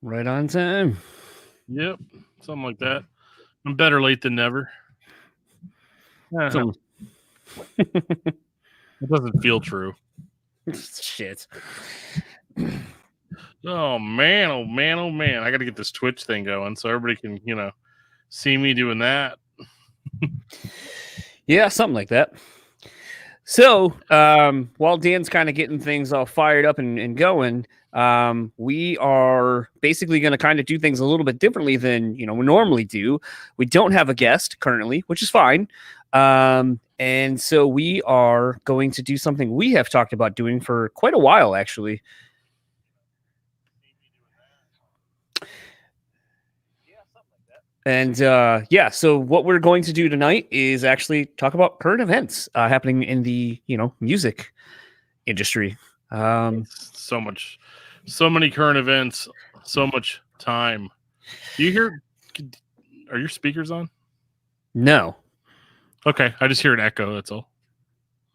Right on time. Yep, something like that. I'm better late than never. So, It doesn't feel true. shit. Oh man, oh man, oh man. I got to get this Twitch thing going so everybody can, see me doing that. Yeah, something like that. So, while Dan's kind of getting things all fired up and going, we are basically going to kind of do things a little bit differently than we normally do. We don't have a guest currently, which is fine. And so we are going to do something we have talked about doing for quite a while, actually. And so what we're going to do tonight is actually talk about current events happening in the music industry. So many current events, so much time. Do you hear? Are your speakers on? No. Okay, I just hear an echo. That's all.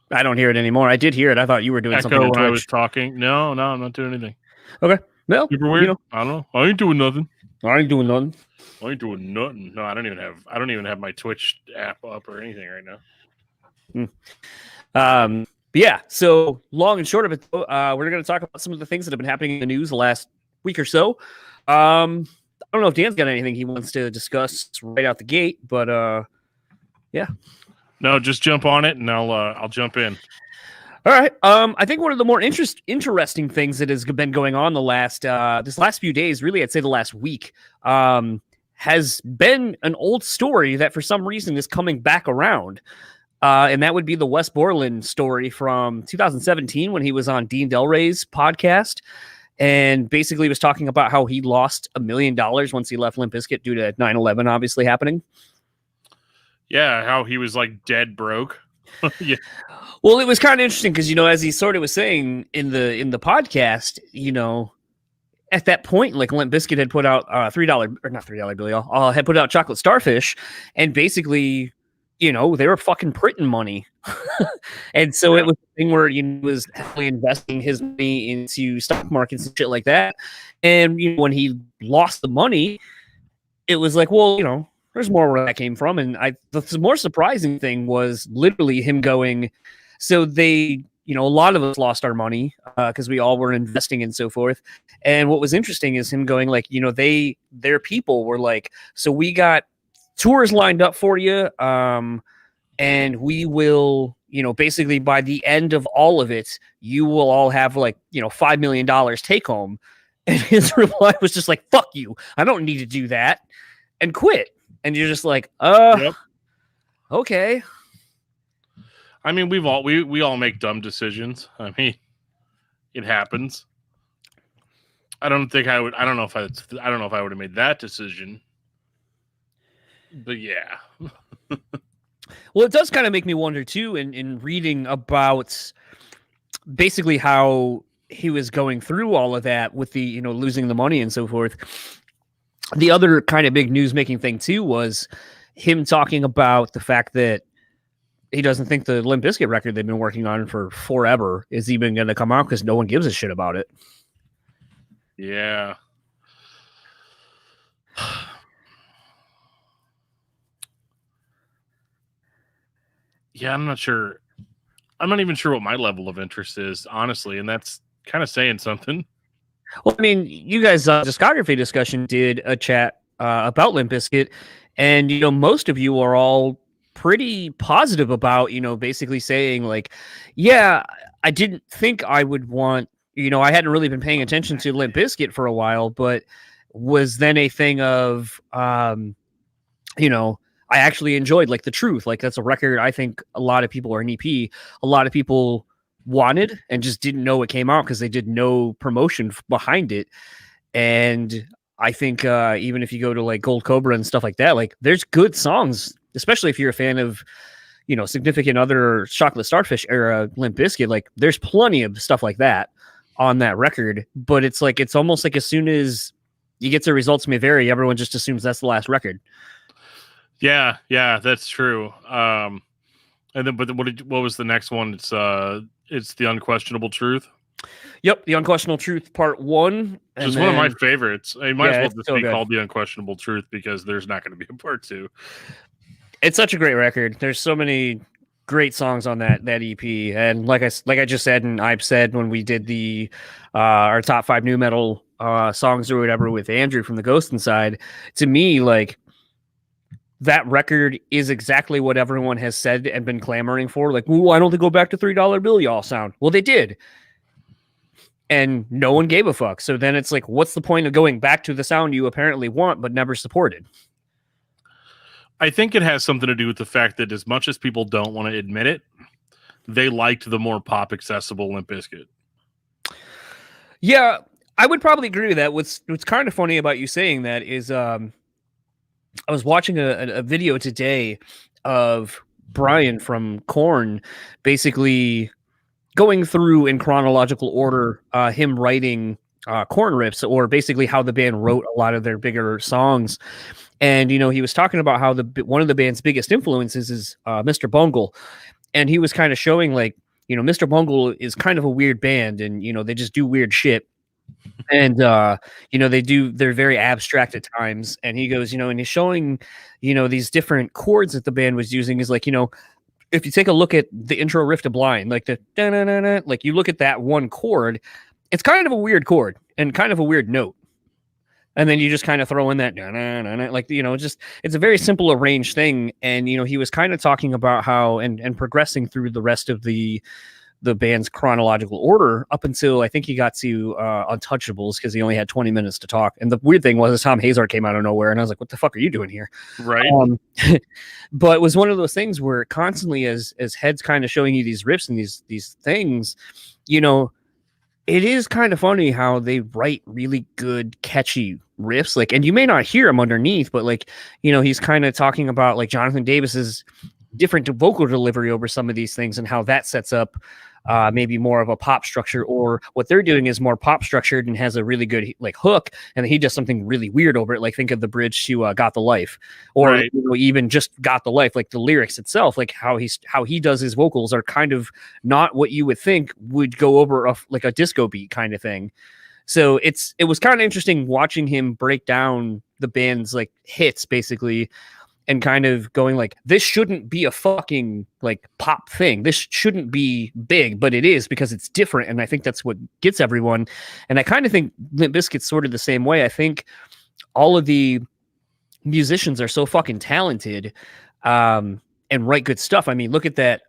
I don't hear it anymore. I did hear it. I thought you were doing something on when Twitch. I was talking. No, I'm not doing anything. Okay. Well, super weird. I don't know. I ain't doing nothing. I ain't doing nothing. No, I don't even have my Twitch app up or anything right now. But yeah, so long and short of it, we're going to talk about some of the things that have been happening in the news the last week or so. I don't know if Dan's got anything he wants to discuss right out the gate, but yeah. No, just jump on it and I'll jump in. All right. I think one of the more interesting things that has been going on the last this last few days, really, I'd say the last week, has been an old story that for some reason is coming back around. And that would be the Wes Borland story from 2017 when he was on Dean Delray's podcast and basically was talking about how he lost $1 million once he left Limp Bizkit due to 9/11 obviously happening. Yeah, how he was like dead broke. Yeah. Well, it was kind of interesting because, as he sort of was saying in the podcast, at that point, like Limp Bizkit had put out $3 or not $3 bill, had put out Chocolate Starfish, and basically, they were fucking printing money. And so it was a thing where he was heavily investing his money into stock markets and shit like that. And when he lost the money, it was like, well, there's more where that came from. And the more surprising thing was literally him going, so they, a lot of us lost our money because we all were investing and so forth. And what was interesting is him going like, their people were like, so we got tours lined up for you. And we will, basically by the end of all of it, you will all have like, $5 million take home. And his reply was just like, fuck you. I don't need to do that, and quit. And you're just like, yep. Okay. I mean, we all make dumb decisions. I mean, it happens. I don't know if I would have made that decision. But yeah. Well, it does kind of make me wonder too in reading about basically how he was going through all of that with the, losing the money and so forth. The other kind of big news making thing too was him talking about the fact that he doesn't think the Limp Bizkit record they've been working on for forever is even going to come out because no one gives a shit about it. Yeah. Yeah, I'm not sure. I'm not even sure what my level of interest is, honestly, and that's kind of saying something. Well, I mean, you guys' discography discussion did a chat about Limp Bizkit, and most of you are all pretty positive about basically saying like, yeah, I didn't think I would want, I hadn't really been paying attention to Limp Bizkit for a while, but was then a thing of I actually enjoyed like The Truth. Like that's a record I think a lot of people, or an EP, a lot of people wanted and just didn't know it came out because they did no promotion behind it. And I think even if you go to like Gold Cobra and stuff like that, like there's good songs, especially if you're a fan of, Significant Other, Chocolate Starfish era Limp Bizkit. Like there's plenty of stuff like that on that record, but it's like, it's almost like as soon as you get to Results May Vary, everyone just assumes that's the last record. Yeah, that's true. And then, but what was the next one? It's The Unquestionable Truth. Yep, The Unquestionable Truth Part 1. Just one of my favorites. It might as well just be called The Unquestionable Truth because there's not going to be a part 2. It's such a great record. There's so many great songs on that EP, and like I just said, and I've said when we did the our top 5 new metal songs or whatever with Andrew from the Ghost Inside, to me, like, that record is exactly what everyone has said and been clamoring for. Like, well, why don't they go back to $3 Bill y'all sound? Well, they did. And no one gave a fuck. So then it's like, what's the point of going back to the sound you apparently want but never supported? I think it has something to do with the fact that as much as people don't want to admit it, they liked the more pop accessible Limp Bizkit. Yeah, I would probably agree with that. What's kind of funny about you saying that is I was watching a video today of Brian from Korn basically going through in chronological order him writing Korn riffs, or basically how the band wrote a lot of their bigger songs. And, you know, he was talking about how one of the band's biggest influences is Mr. Bungle. And he was kind of showing, like, you know, Mr. Bungle is kind of a weird band, and, you know, they just do weird shit. And, you know, they're very abstract at times. And he goes, you know, and he's showing, you know, these different chords that the band was using is like, you know, if you take a look at the intro riff to Blind, like the da-na-na-na, like you look at that one chord, it's kind of a weird chord and kind of a weird note. And then you just kind of throw in that, like, you know, just, it's a very simple arranged thing. And, you know, he was kind of talking about how, and progressing through the rest of the band's chronological order up until I think he got to Untouchables, because he only had 20 minutes to talk. And the weird thing was Tom Hazard came out of nowhere, and I was like, what the fuck are you doing here? Right. But it was one of those things where constantly as Head's kind of showing you these riffs and these things, you know, it is kind of funny how they write really good, catchy riffs. Like, and you may not hear them underneath, but, like, you know, he's kind of talking about, like, Jonathan Davis's different vocal delivery over some of these things and how that sets up maybe more of a pop structure, or what they're doing is more pop structured and has a really good, like, hook, and he does something really weird over it. Like, think of the bridge to Got the Life, or right. You know, even just Got the Life, like the lyrics itself, like how he does his vocals are kind of not what you would think would go over like a disco beat kind of thing. So it was kind of interesting watching him break down the band's, like, hits basically, and kind of going like, this shouldn't be a fucking, like, pop thing. This shouldn't be big, but it is because it's different. And I think that's what gets everyone. And I kind of think Limp Bizkit's sort of the same way. I think all of the musicians are so fucking talented and write good stuff. I mean, look at that.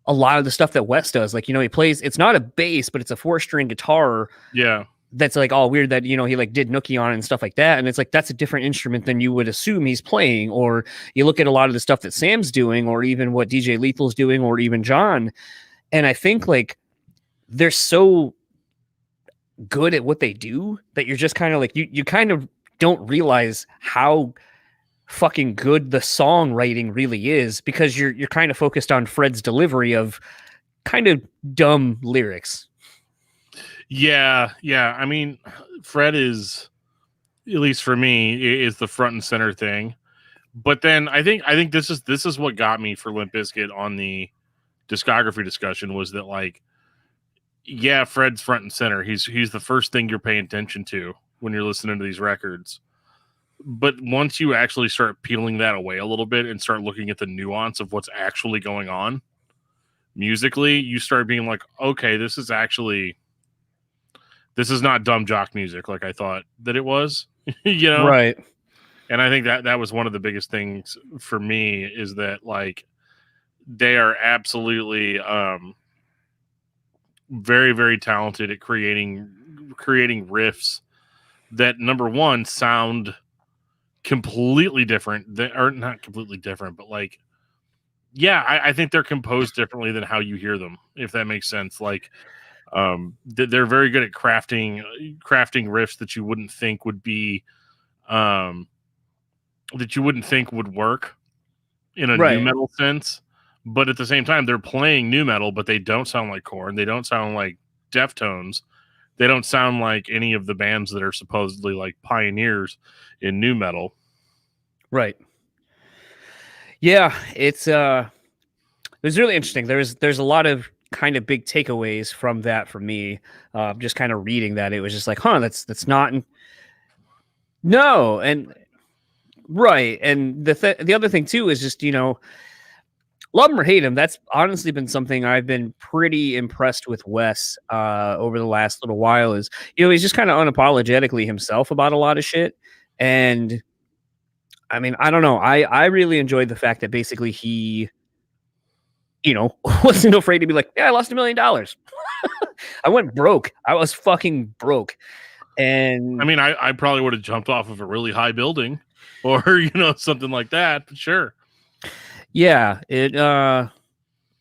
A lot of the stuff that Wes does, like, you know, he plays, it's not a bass, but it's a 4-string guitar. Yeah. That's, like, all weird that, you know, he, like, did Nookie on it and stuff like that. And it's like, that's a different instrument than you would assume he's playing. Or you look at a lot of the stuff that Sam's doing, or even what DJ Lethal's doing, or even John. And I think, like, they're so good at what they do that you're just kind of like, you kind of don't realize how fucking good the songwriting really is, because you're kind of focused on Fred's delivery of kind of dumb lyrics. Yeah. I mean, Fred is, at least for me, is the front and center thing. But then I think this is what got me for Limp Bizkit on the discography discussion, was that, like, yeah, Fred's front and center. He's the first thing you're paying attention to when you're listening to these records. But once you actually start peeling that away a little bit and start looking at the nuance of what's actually going on musically, you start being like, okay, this is not dumb jock music like I thought that it was, you know? Right. And I think that was one of the biggest things for me, is that, like, they are absolutely very, very talented at creating riffs that, number one, sound completely different, or not completely different, but, like, yeah, I think they're composed differently than how you hear them, if that makes sense. Like, they're very good at crafting riffs that you wouldn't think would be would work in a Right. new metal sense, but at the same time they're playing new metal, but they don't sound like Korn, they don't sound like Deftones, they don't sound like any of the bands that are supposedly, like, pioneers in new metal. Right. Yeah, it was really interesting. There's a lot of kind of big takeaways from that for me. Just kind of reading that, it was just like, huh, that's not no, and right, and the other thing too is just love him or hate him, that's honestly been something I've been pretty impressed with Wes over the last little while. Is he's just kind of unapologetically himself about a lot of shit, and I mean, I don't know, I really enjoyed the fact that basically he wasn't afraid to be like, yeah, I lost $1 million. I went broke. I was fucking broke. And I mean, I probably would have jumped off of a really high building or, something like that. But sure. Yeah, it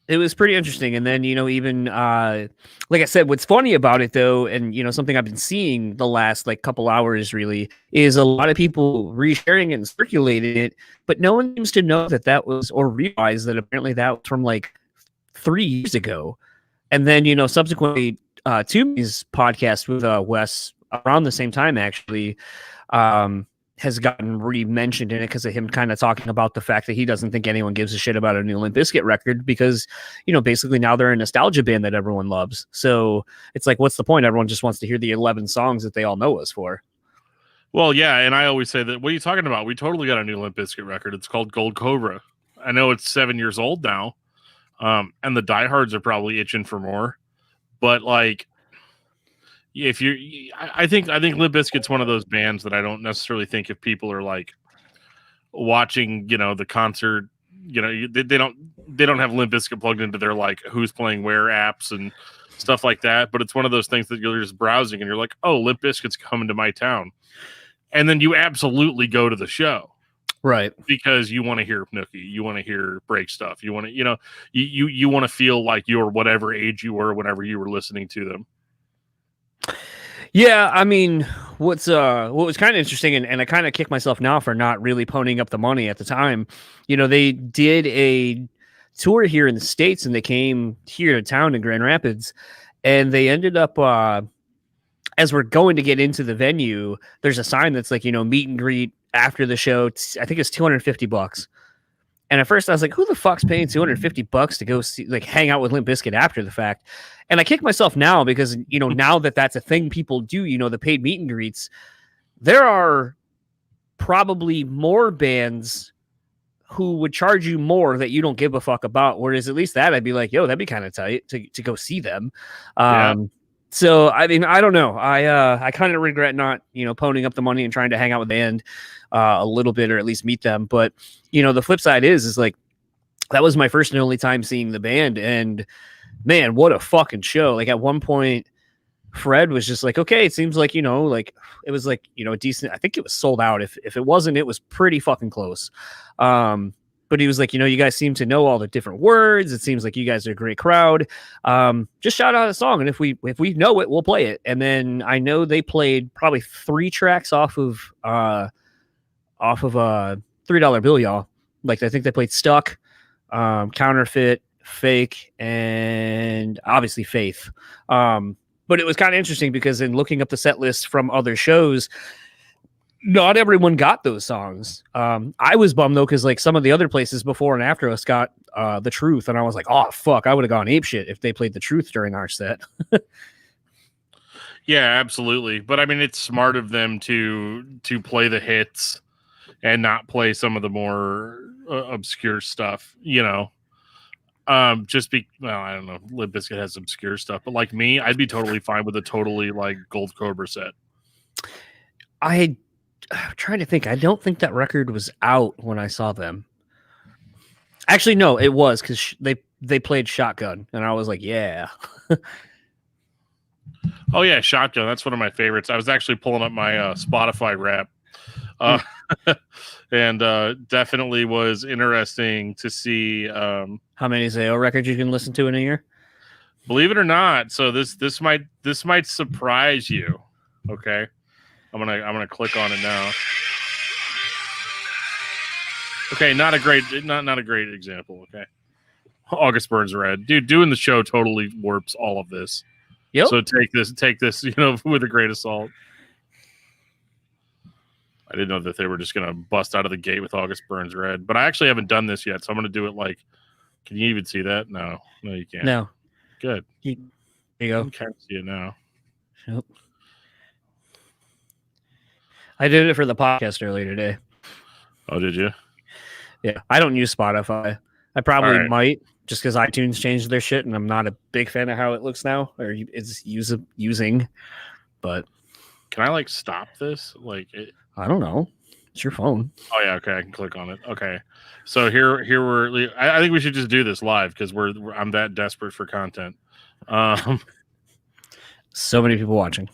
was pretty interesting. And then, even like I said, what's funny about it though, and something I've been seeing the last like couple hours really is a lot of people resharing it and circulating it, but no one seems to know that was, or realize that apparently that was from like 3 years ago. And then, subsequently, Toomey's podcast with Wes around the same time actually has gotten re-mentioned in it because of him kind of talking about the fact that he doesn't think anyone gives a shit about a new Limp Bizkit record because, basically now they're a nostalgia band that everyone loves. So it's like, what's the point? Everyone just wants to hear the 11 songs that they all know us for. Well, yeah, and I always say that, what are you talking about? We totally got a new Limp Bizkit record. It's called Gold Cobra. I know it's 7 years old now, and the diehards are probably itching for more. But like, if I think Limp Bizkit's one of those bands that I don't necessarily think if people are like watching, the concert, they don't have Limp Bizkit plugged into their like who's playing where apps and stuff like that. But it's one of those things that you're just browsing and you're like, oh, Limp Bizkit's coming to my town, and then you absolutely go to the show. Right. Because you want to hear Nookie, you want to hear break stuff. You want to, you want to feel like you're whatever age you were whenever you were listening to them. Yeah, I mean, what was kind of interesting, and I kind of kick myself now for not really ponying up the money at the time. They did a tour here in the States, and they came here to town in Grand Rapids, and they ended up, as we're going to get into the venue, there's a sign that's like, meet and greet after the show. I think it's $250. And at first I was like, who the fuck's paying $250 to go see, like, hang out with Limp Bizkit after the fact? And I kick myself now because, now that that's a thing people do, the paid meet and greets, there are probably more bands who would charge you more that you don't give a fuck about. Whereas at least that I'd be like, yo, that'd be kind of tight to go see them. Yeah. So, I mean, I don't know. I kind of regret not, ponying up the money and trying to hang out with the band a little bit, or at least meet them. But, the flip side is like, that was my first and only time seeing the band. And man, what a fucking show. Like at one point, Fred was just like, okay, it seems like, like it was like, a decent, I think it was sold out. If it wasn't, it was pretty fucking close. But he was like, you guys seem to know all the different words. It seems like you guys are a great crowd. Just shout out a song, and if we know it, we'll play it. And then I know they played probably 3 tracks off of $3 Bill, y'all. Like I think they played Stuck, Counterfeit, Fake, and obviously Faith. But it was kind of interesting because in looking up the set list from other shows, not everyone got those songs. I was bummed though, because like some of the other places before and after us got The Truth, and I was like, oh fuck, I would have gone apeshit if they played The Truth during our set. Yeah, absolutely. But I mean, it's smart of them to play the hits and not play some of the more obscure stuff, well, I don't know, Limp Bizkit has obscure stuff, but like me, I'd be totally fine with a totally like Gold Cobra set. I'm trying to think. I don't think that record was out when I saw them. Actually, no, it was, because they played Shotgun, and I was like, yeah. Oh yeah, Shotgun. That's one of my favorites. I was actually pulling up my Spotify rap, and definitely was interesting to see how many Zayo records you can listen to in a year. Believe it or not, so this might surprise you. Okay. I'm gonna click on it now. Okay, not a great example. Okay, August Burns Red, dude, doing the show totally warps all of this. Yep. So take this, with a great assault. I didn't know that they were just gonna bust out of the gate with August Burns Red, but I actually haven't done this yet, so I'm gonna do it like. Can you even see that? No, you can't. No. Good. There you go. I can't see it now. Yep. I did it for the podcast earlier today. Oh, did you? Yeah, I don't use Spotify. I probably Right. might, just because iTunes changed their shit, and I'm not a big fan of how it looks now, or it's using. But Can I like stop this? Like, I don't know. It's your phone. oh yeah, okay, I can click on it. Okay, so here we're. I think we should just do this live because I'm that desperate for content. So many people watching.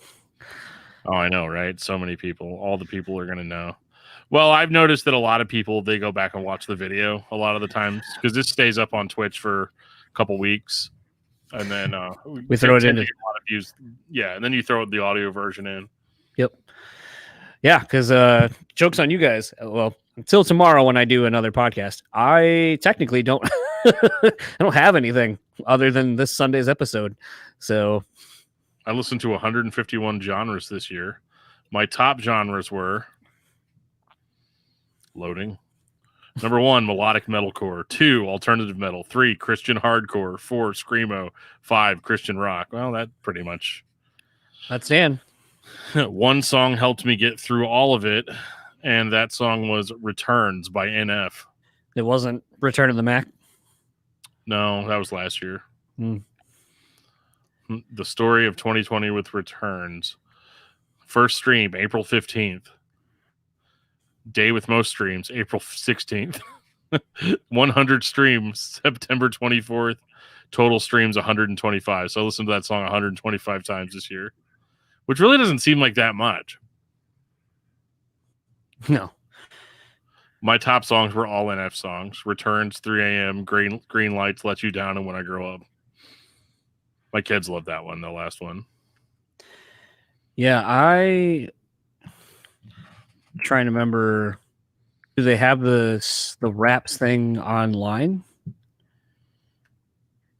Oh, I know, right? So many people. All the people are gonna know. Well, I've noticed that a lot of people, they go back and watch the video a lot of the times because this stays up on Twitch for a couple weeks, and then we throw it into a lot of views. Yeah, and then you throw the audio version in. Yep. Yeah, because joke's on you guys. Well, until tomorrow when I do another podcast, I technically don't. I don't have anything other than this Sunday's episode. So I listened to 151 genres this year. My top genres were loading. Number 1, melodic metalcore. 2, alternative metal. 3, Christian hardcore. 4, screamo. 5, Christian rock. Well, that pretty much. that's Dan. One song helped me get through all of it, and that song was Returns by NF. It wasn't Return of the Mac. No, that was last year. Hmm. The story of 2020 with Returns. First stream, April 15th. Day with most streams, April 16th. 100 streams, September 24th. Total streams, 125. So I listened to that song 125 times this year, which really doesn't seem like that much. No. My top songs were all NF songs. Returns, 3 a.m., Green Lights, Let You Down, and When I Grow Up. My kids love that one, the last one. Yeah, I'm trying to remember. Do they have the raps thing online?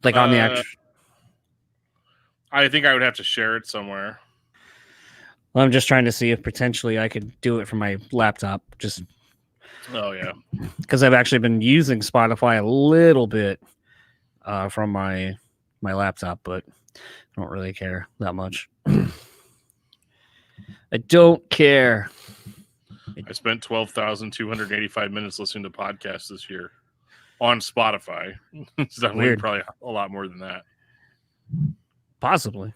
Like on the actual. I think I would have to share it somewhere. Well, I'm just trying to see if potentially I could do it from my laptop. Just. Oh yeah, because I've actually been using Spotify a little bit from my laptop, but I don't really care that much. I don't care. I spent 12,285 minutes listening to podcasts this year on Spotify. It's definitely Weird. probably a lot more than that. Possibly.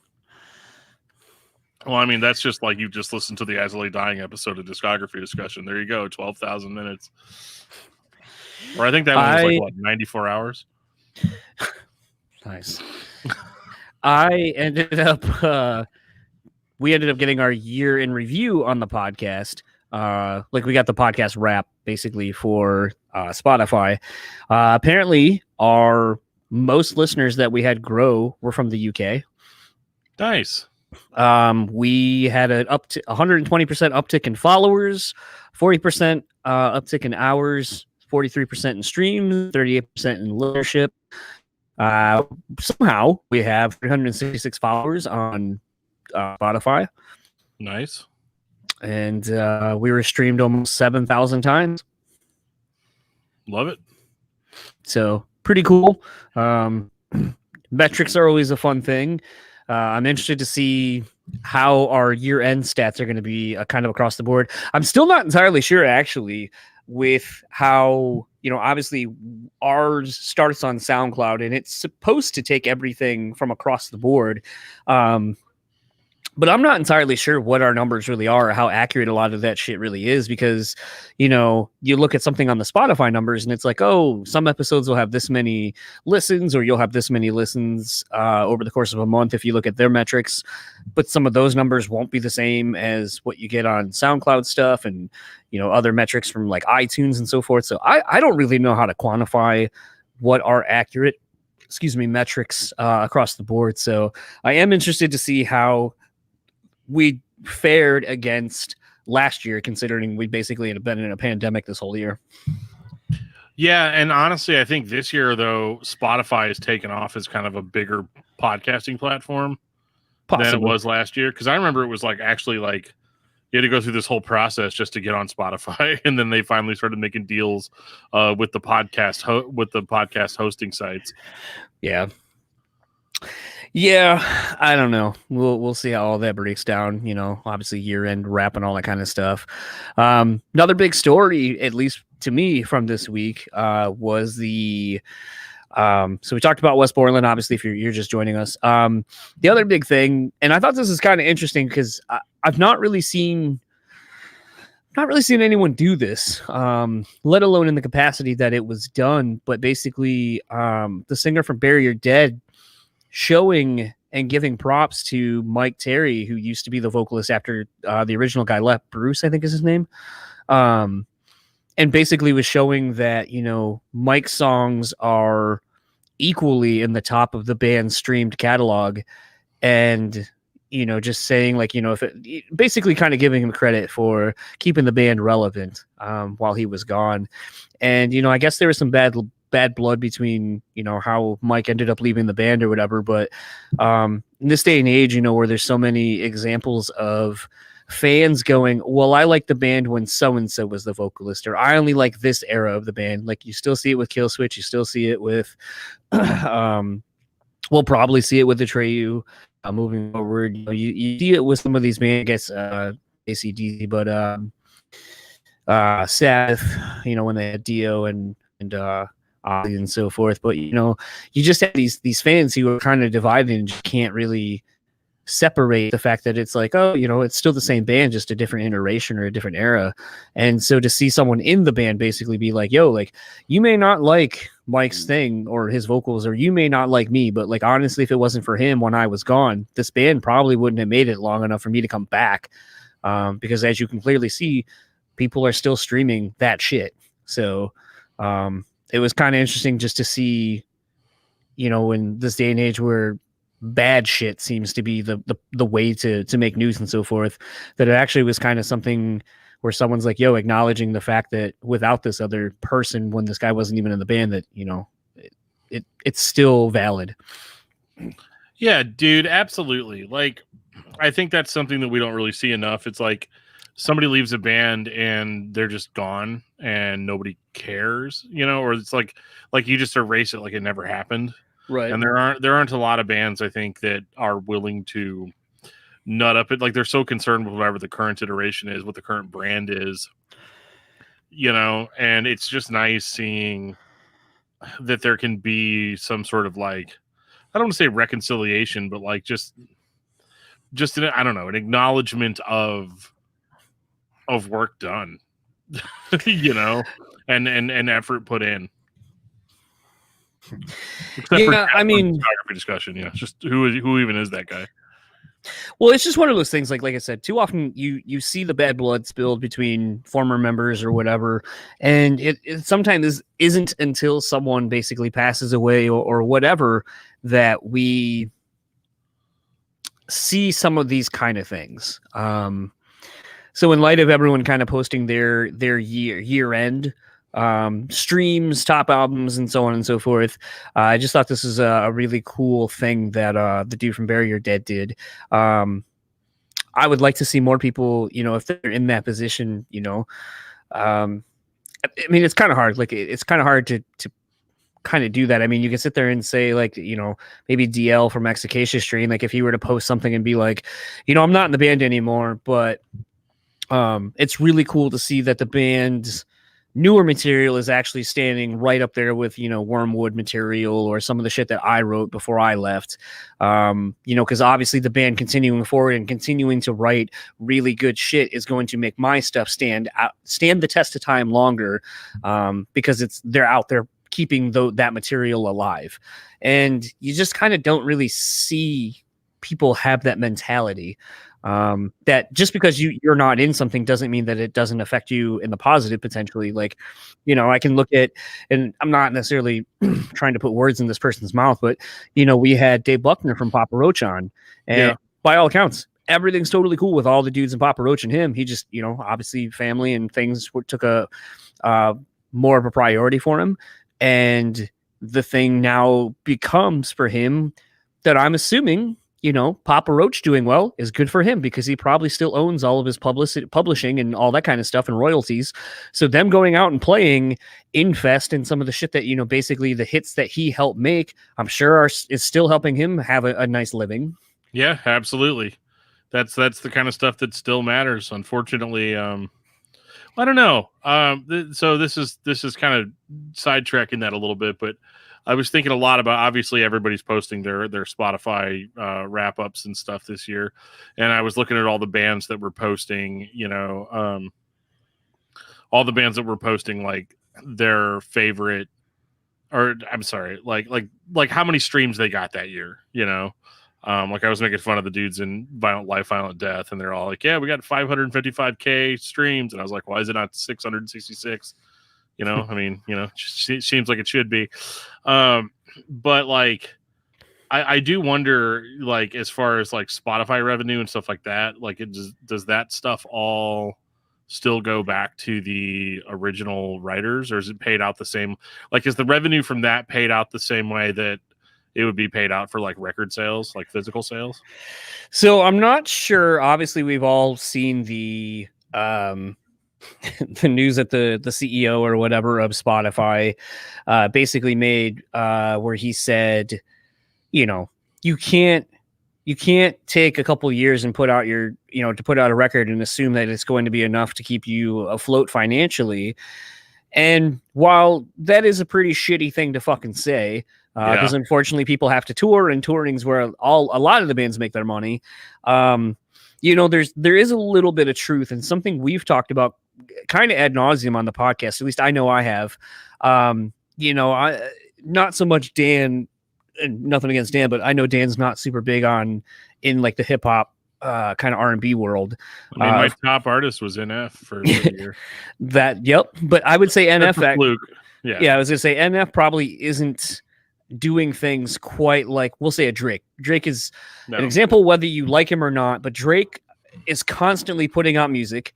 Well, I mean, that's just like you just listened to the As I Lay Dying episode of Discography Discussion. There you go, 12,000 minutes. Or I think that one was like, what, 94 hours? Nice. I ended up, we ended up getting our year in review on the podcast. Like we got the podcast wrap basically for Spotify. Apparently, our most listeners that we had grow were from the UK. Nice. We had an 120% uptick in followers, 40% uptick in hours, 43% in streams, 38% in listenership. Somehow we have 366 followers on Spotify. Nice. And we were streamed almost 7,000 times. Love it. So pretty cool. Metrics are always a fun thing. I'm interested to see how our year-end stats are going to be kind of across the board. I'm still not entirely sure, actually, with how, obviously ours starts on SoundCloud, and it's supposed to take everything from across the board. But I'm not entirely sure what our numbers really are or how accurate a lot of that shit really is because, you look at something on the Spotify numbers and it's like, oh, some episodes will have this many listens or you'll have this many listens over the course of a month if you look at their metrics. But some of those numbers won't be the same as what you get on SoundCloud stuff and, other metrics from like iTunes and so forth. So I don't really know how to quantify what are accurate, metrics across the board. So I am interested to see how we fared against last year, considering we basically had been in a pandemic this whole year. Yeah, and honestly, I think this year, though, Spotify has taken off as kind of a bigger podcasting platform than it was last year. Because I remember it was like actually like you had to go through this whole process just to get on Spotify, and then they finally started making deals with the podcast hosting sites. Yeah. Yeah, I don't know. We'll see how all that breaks down. Obviously year end wrap and all that kind of stuff. Another big story, at least to me, from this week was the. So we talked about Westmoreland. Obviously, if you're just joining us, the other big thing, and I thought this is kind of interesting because I've not really seen anyone do this, let alone in the capacity that it was done. But basically, the singer from Bury Your Dead showing and giving props to Mike Terry, who used to be the vocalist after the original guy left, Bruce, I think is his name. And basically was showing that, Mike's songs are equally in the top of the band's streamed catalog. And, just saying like, basically kind of giving him credit for keeping the band relevant while he was gone. And, I guess there was some bad blood between, how Mike ended up leaving the band or whatever. But in this day and age, where there's so many examples of fans going, well, I like the band when so-and-so was the vocalist, or I only like this era of the band. Like you still see it with Killswitch. You still see it with, we'll probably see it with Atreyu moving forward. You see it with some of these bands, I guess, AC/DC, but Sabbath, when they had Dio and Ozzy and so forth. But you just have these fans who are kind of divided and just can't really separate the fact that it's like, oh, it's still the same band, just a different iteration or a different era. And so to see someone in the band basically be like, yo, like you may not like Mike's thing or his vocals, or you may not like me, but like honestly, if it wasn't for him when I was gone, this band probably wouldn't have made it long enough for me to come back. Because as you can clearly see, people are still streaming that shit. So it was kind of interesting just to see, in this day and age where bad shit seems to be the way to make news and so forth, that it actually was kind of something where someone's like, yo, acknowledging the fact that without this other person, when this guy wasn't even in the band, that, it's still valid. Yeah, dude, absolutely. Like, I think that's something that we don't really see enough. It's like somebody leaves a band and they're just gone and nobody cares, or it's like you just erase it like it never happened. Right. And there aren't a lot of bands, I think, that are willing to nut up it. Like they're so concerned with whatever the current iteration is, what the current brand is, and it's just nice seeing that there can be some sort of like, I don't want to say reconciliation, but like just I don't know, an acknowledgement of work done, and effort put in. Except yeah, I mean, discussion. Yeah, just who even is that guy? Well, it's just one of those things. Like I said, too often you see the bad blood spilled between former members or whatever, and it sometimes isn't until someone basically passes away or whatever that we see some of these kind of things. So in light of everyone kind of posting their year end streams, top albums, and so on and so forth, I just thought this is a really cool thing that the dude from Bury Your Dead did. I would like to see more people, if they're in that position, I mean, it's kind of hard. Like it's kind of hard to kind of do that. I mean, you can sit there and say like, maybe DL from Execacia Stream, like if he were to post something and be like, I'm not in the band anymore, but it's really cool to see that the band's newer material is actually standing right up there with, Wormwood material or some of the shit that I wrote before I left. Because obviously the band continuing forward and continuing to write really good shit is going to make my stuff stand the test of time longer, because they're out there keeping that material alive. And you just kind of don't really see people have that mentality. That just because you're not in something doesn't mean that it doesn't affect you in the positive potentially. Like, I can look at, and I'm not necessarily trying to put words in this person's mouth, but we had Dave Buckner from Papa Roach on, and by all accounts, everything's totally cool with all the dudes in Papa Roach and him. He just, obviously family and things took a more of a priority for him, and the thing now becomes for him that I'm assuming, Papa Roach doing well is good for him because he probably still owns all of his publishing and all that kind of stuff and royalties. So them going out and playing Infest and some of the shit that, basically the hits that he helped make, I'm sure is still helping him have a nice living. Yeah, absolutely. That's the kind of stuff that still matters. Unfortunately, I don't know. So this is kind of sidetracking that a little bit, but I was thinking a lot about, obviously everybody's posting their Spotify wrap ups and stuff this year, and I was looking at all the bands that were posting, all the bands that were posting like their favorite, or I'm sorry, like how many streams they got that year, like I was making fun of the dudes in Violent Life, Violent Death, and they're all like, yeah, we got 555K streams. And I was like, why is it not 666? I mean, seems like it should be. But like, I do wonder, like, as far as like Spotify revenue and stuff like that, like does that stuff all still go back to the original writers, or is it paid out the same? Like, is the revenue from that paid out the same way that it would be paid out for like record sales, like physical sales? So I'm not sure. Obviously, we've all seen the the news that the CEO or whatever of Spotify basically made where he said, you can't take a couple years and put out to put out a record and assume that it's going to be enough to keep you afloat financially. And while that is a pretty shitty thing to fucking say, because unfortunately people have to tour, and touring's where a lot of the bands make their money. There is a little bit of truth, and something we've talked about kind of ad nauseum on the podcast. At least I know I have. I not so much Dan, and nothing against Dan, but I know Dan's not super big in like the hip hop kind of R&B world. I mean, my top artist was NF for a year. But I would say NF. Fluke. Yeah, I was gonna say NF probably isn't doing things quite like, we'll say, a Drake. Drake is an example, whether you like him or not, but Drake is constantly putting out music.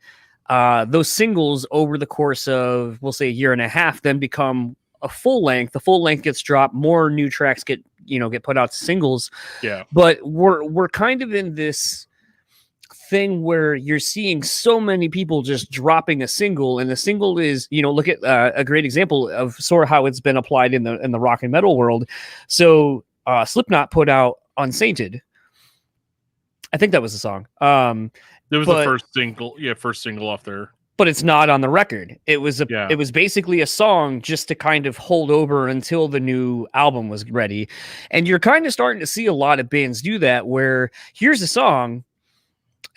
Those singles over the course of, we'll say, a year and a half, then become a full length. The full length gets dropped, more new tracks get put out to singles. Yeah. But we're kind of in this thing where you're seeing so many people just dropping a single, and the single is, look at a great example of sort of how it's been applied in the rock and metal world. So Slipknot put out Unsainted. I think that was the song. It was the first single off there. But it's not on the record. It was basically a song just to kind of hold over until the new album was ready. And you're kind of starting to see a lot of bands do that, where here's a song,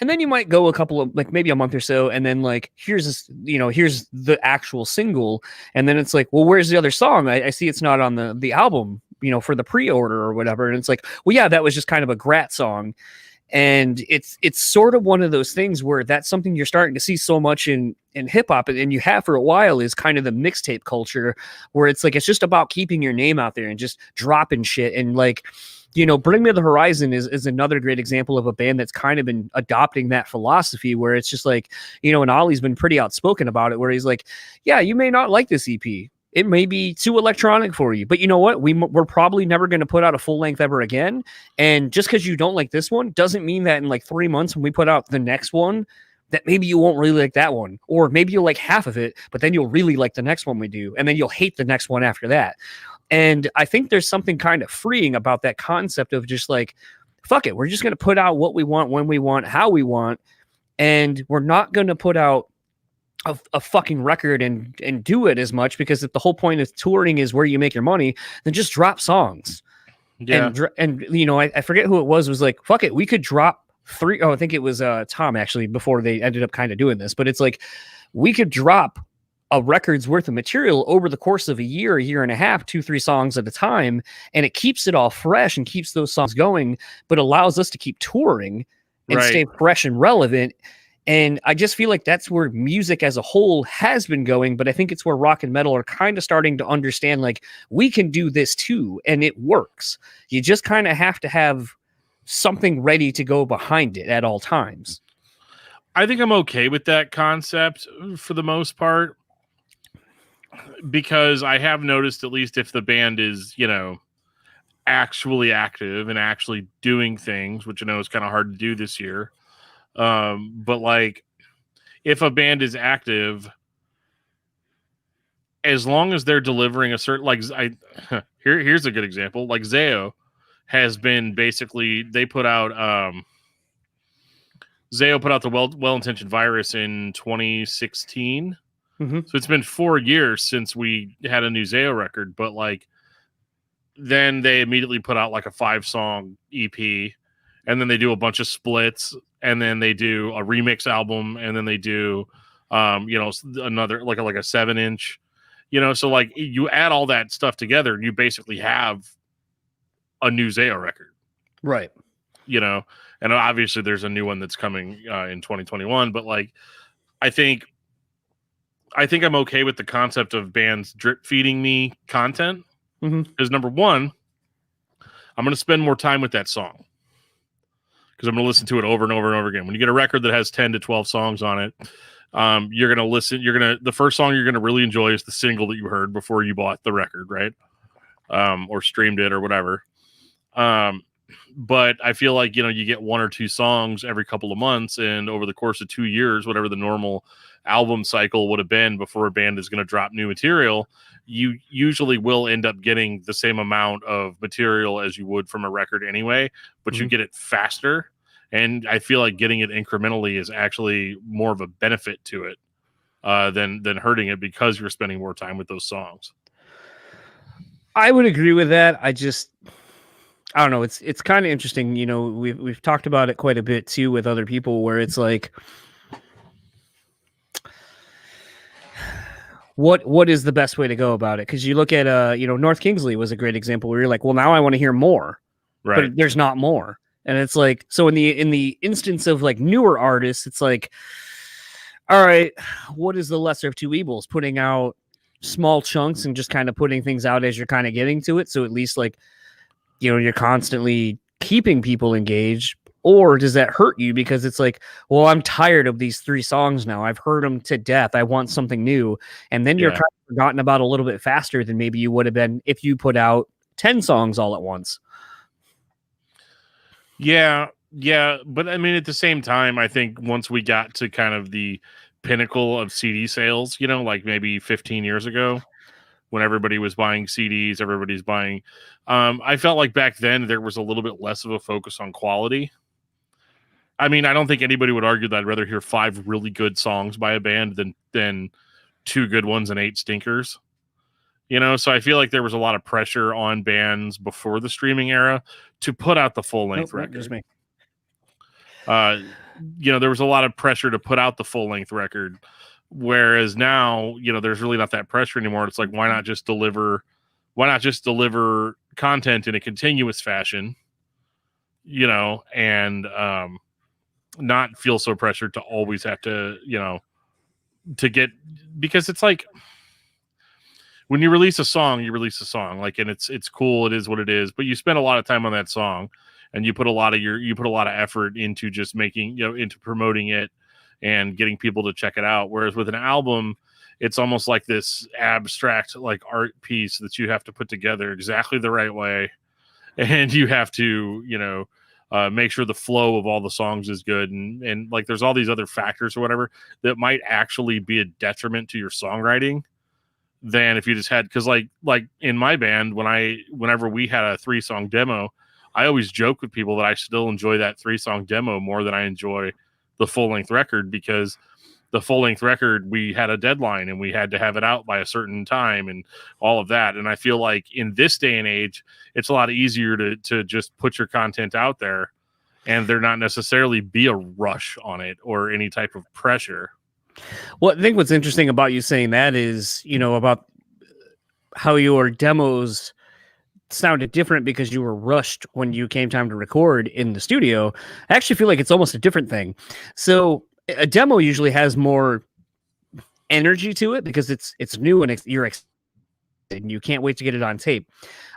and then you might go a couple of, like, maybe a month or so, and then like, here's the actual single. And then it's like, well, where's the other song? I see it's not on the album, for the pre-order or whatever. And it's like, well, yeah, that was just kind of a grat song. And it's sort of one of those things where that's something you're starting to see so much in hip hop, and you have for a while, is kind of the mixtape culture, where it's like, it's just about keeping your name out there and just dropping shit. And like, Bring Me to the Horizon is another great example of a band that's kind of been adopting that philosophy, where it's just like, and Ollie's been pretty outspoken about it, where he's like, yeah, you may not like this EP. It may be too electronic for you, but you know what? We're probably never going to put out a full length ever again. And just because you don't like this one doesn't mean that in like 3 months when we put out the next one, that maybe you won't really like that one, or maybe you'll like half of it, but then you'll really like the next one we do, and then you'll hate the next one after that. And I think there's something kind of freeing about that concept of just like, fuck it, we're just going to put out what we want, when we want, how we want, and we're not going to put out a fucking record and do it as much, because if the whole point of touring is where you make your money, then just drop songs. Yeah. And I forget who it was like, fuck it, we could drop 3. Oh, I think it was Tom, actually, before they ended up kind of doing this, but it's like, we could drop a record's worth of material over the course of a year and a half, 2-3 songs at a time, and it keeps it all fresh and keeps those songs going, but allows us to keep touring and stay fresh and relevant. And I just feel like that's where music as a whole has been going. But I think it's where rock and metal are kind of starting to understand, like, we can do this too, and it works. You just kind of have to have something ready to go behind it at all times. I think I'm okay with that concept for the most part, because I have noticed, at least if the band is, actually active and actually doing things, which I know is kind of hard to do this year. But like, if a band is active, as long as they're delivering a certain, like, here's a good example. Like Zayo has been basically, they put out Zayo put out the Well-Intentioned Virus in 2016. Mm-hmm. So it's been 4 years since we had a new Zayo record, but like then they immediately put out like a 5-song EP, and then they do a bunch of splits, and then they do a remix album, and then they do another like a 7-inch, so like you add all that stuff together and you basically have a new Zayo record. Right. And obviously there's a new one that's coming in 2021, but like I think I'm okay with the concept of bands drip feeding me content. Because number one, I'm going to spend more time with that song because I'm going to listen to it over and over and over again. When you get a record that has 10 to 12 songs on it, you're going to listen. The first song you're going to really enjoy is the single that you heard before you bought the record, right? Or streamed it or whatever. But I feel like, you get 1 or 2 songs every couple of months, and over the course of 2 years, whatever the normal album cycle would have been before a band is going to drop new material, you usually will end up getting the same amount of material as you would from a record anyway, but you get it faster. And I feel like getting it incrementally is actually more of a benefit to it than hurting it, because you're spending more time with those songs. I would agree with that. I don't know. It's kind of interesting. We've talked about it quite a bit too with other people, where it's like, what is the best way to go about it? Because you look at North Kingsley was a great example where you're like, well, now I want to hear more, right? But there's not more, and it's like, so in the instance of like newer artists, it's like, all right, what is the lesser of two evils? Putting out small chunks and just kind of putting things out as you're kind of getting to it, so at least like, you're constantly keeping people engaged. Or does that hurt you because it's like, well, I'm tired of these 3 songs now. I've heard them to death. I want something new. And then you're kind of forgotten about a little bit faster than maybe you would have been if you put out 10 songs all at once. Yeah. But I mean, at the same time, I think once we got to kind of the pinnacle of CD sales, like maybe 15 years ago, when everybody was buying CDs, everybody's buying. I felt like back then there was a little bit less of a focus on quality. I mean, I don't think anybody would argue that I'd rather hear 5 really good songs by a band than 2 good ones and 8 stinkers. So I feel like there was a lot of pressure on bands before the streaming era to put out the full length record. Just me. There was a lot of pressure to put out the full length record. Whereas now, there's really not that pressure anymore. It's like, why not just deliver content in a continuous fashion, and not feel so pressured to always have to, to get, because it's like, when you release a song, like, and it's cool. It is what it is, but you spend a lot of time on that song, and you put a lot of effort into just making, into promoting it and getting people to check it out. Whereas with an album, it's almost like this abstract, like, art piece that you have to put together exactly the right way. And you have to, make sure the flow of all the songs is good. And like, there's all these other factors or whatever that might actually be a detriment to your songwriting than if you just had, cause like in my band, whenever we had a 3-song demo, I always joke with people that I still enjoy that 3-song demo more than I enjoy the full-length record, because the full-length record, we had a deadline and we had to have it out by a certain time and all of that. And I feel like in this day and age, it's a lot easier to just put your content out there, and there not necessarily be a rush on it or any type of pressure. Well, I think what's interesting about you saying that is, about how your demos sounded different because you were rushed when you came time to record in the studio. I actually feel like it's almost a different thing. So a demo usually has more energy to it because it's new and you're excited and you can't wait to get it on tape.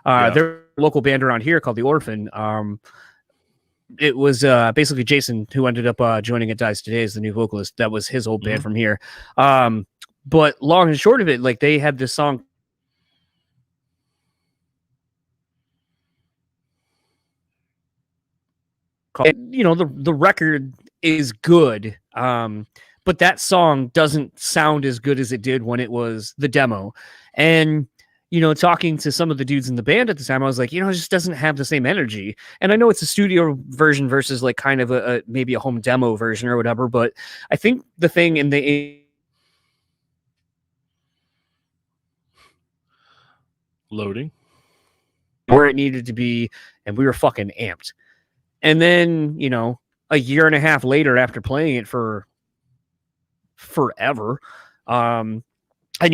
There's a local band around here called The Orphan. It was basically Jason who ended up joining It Dies Today as the new vocalist. That was his old band from here. But long and short of it, like, they had this song you know, the record is good, but that song doesn't sound as good as it did when it was the demo. And you know, talking to some of the dudes in the band at the time, I was like, you know, it just doesn't have the same energy. And I know it's a studio version versus like kind of a maybe a home demo version or whatever, but I think the thing in the Loading. where it needed to be, and we were fucking amped. And then, you know, a year and a half later, after playing it for forever, and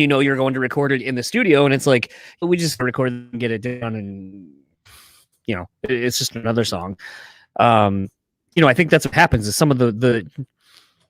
you know you're going to record it in the studio, and it's like we just record and get it done, and you know it's just another song. You know, I think that's what happens is some of the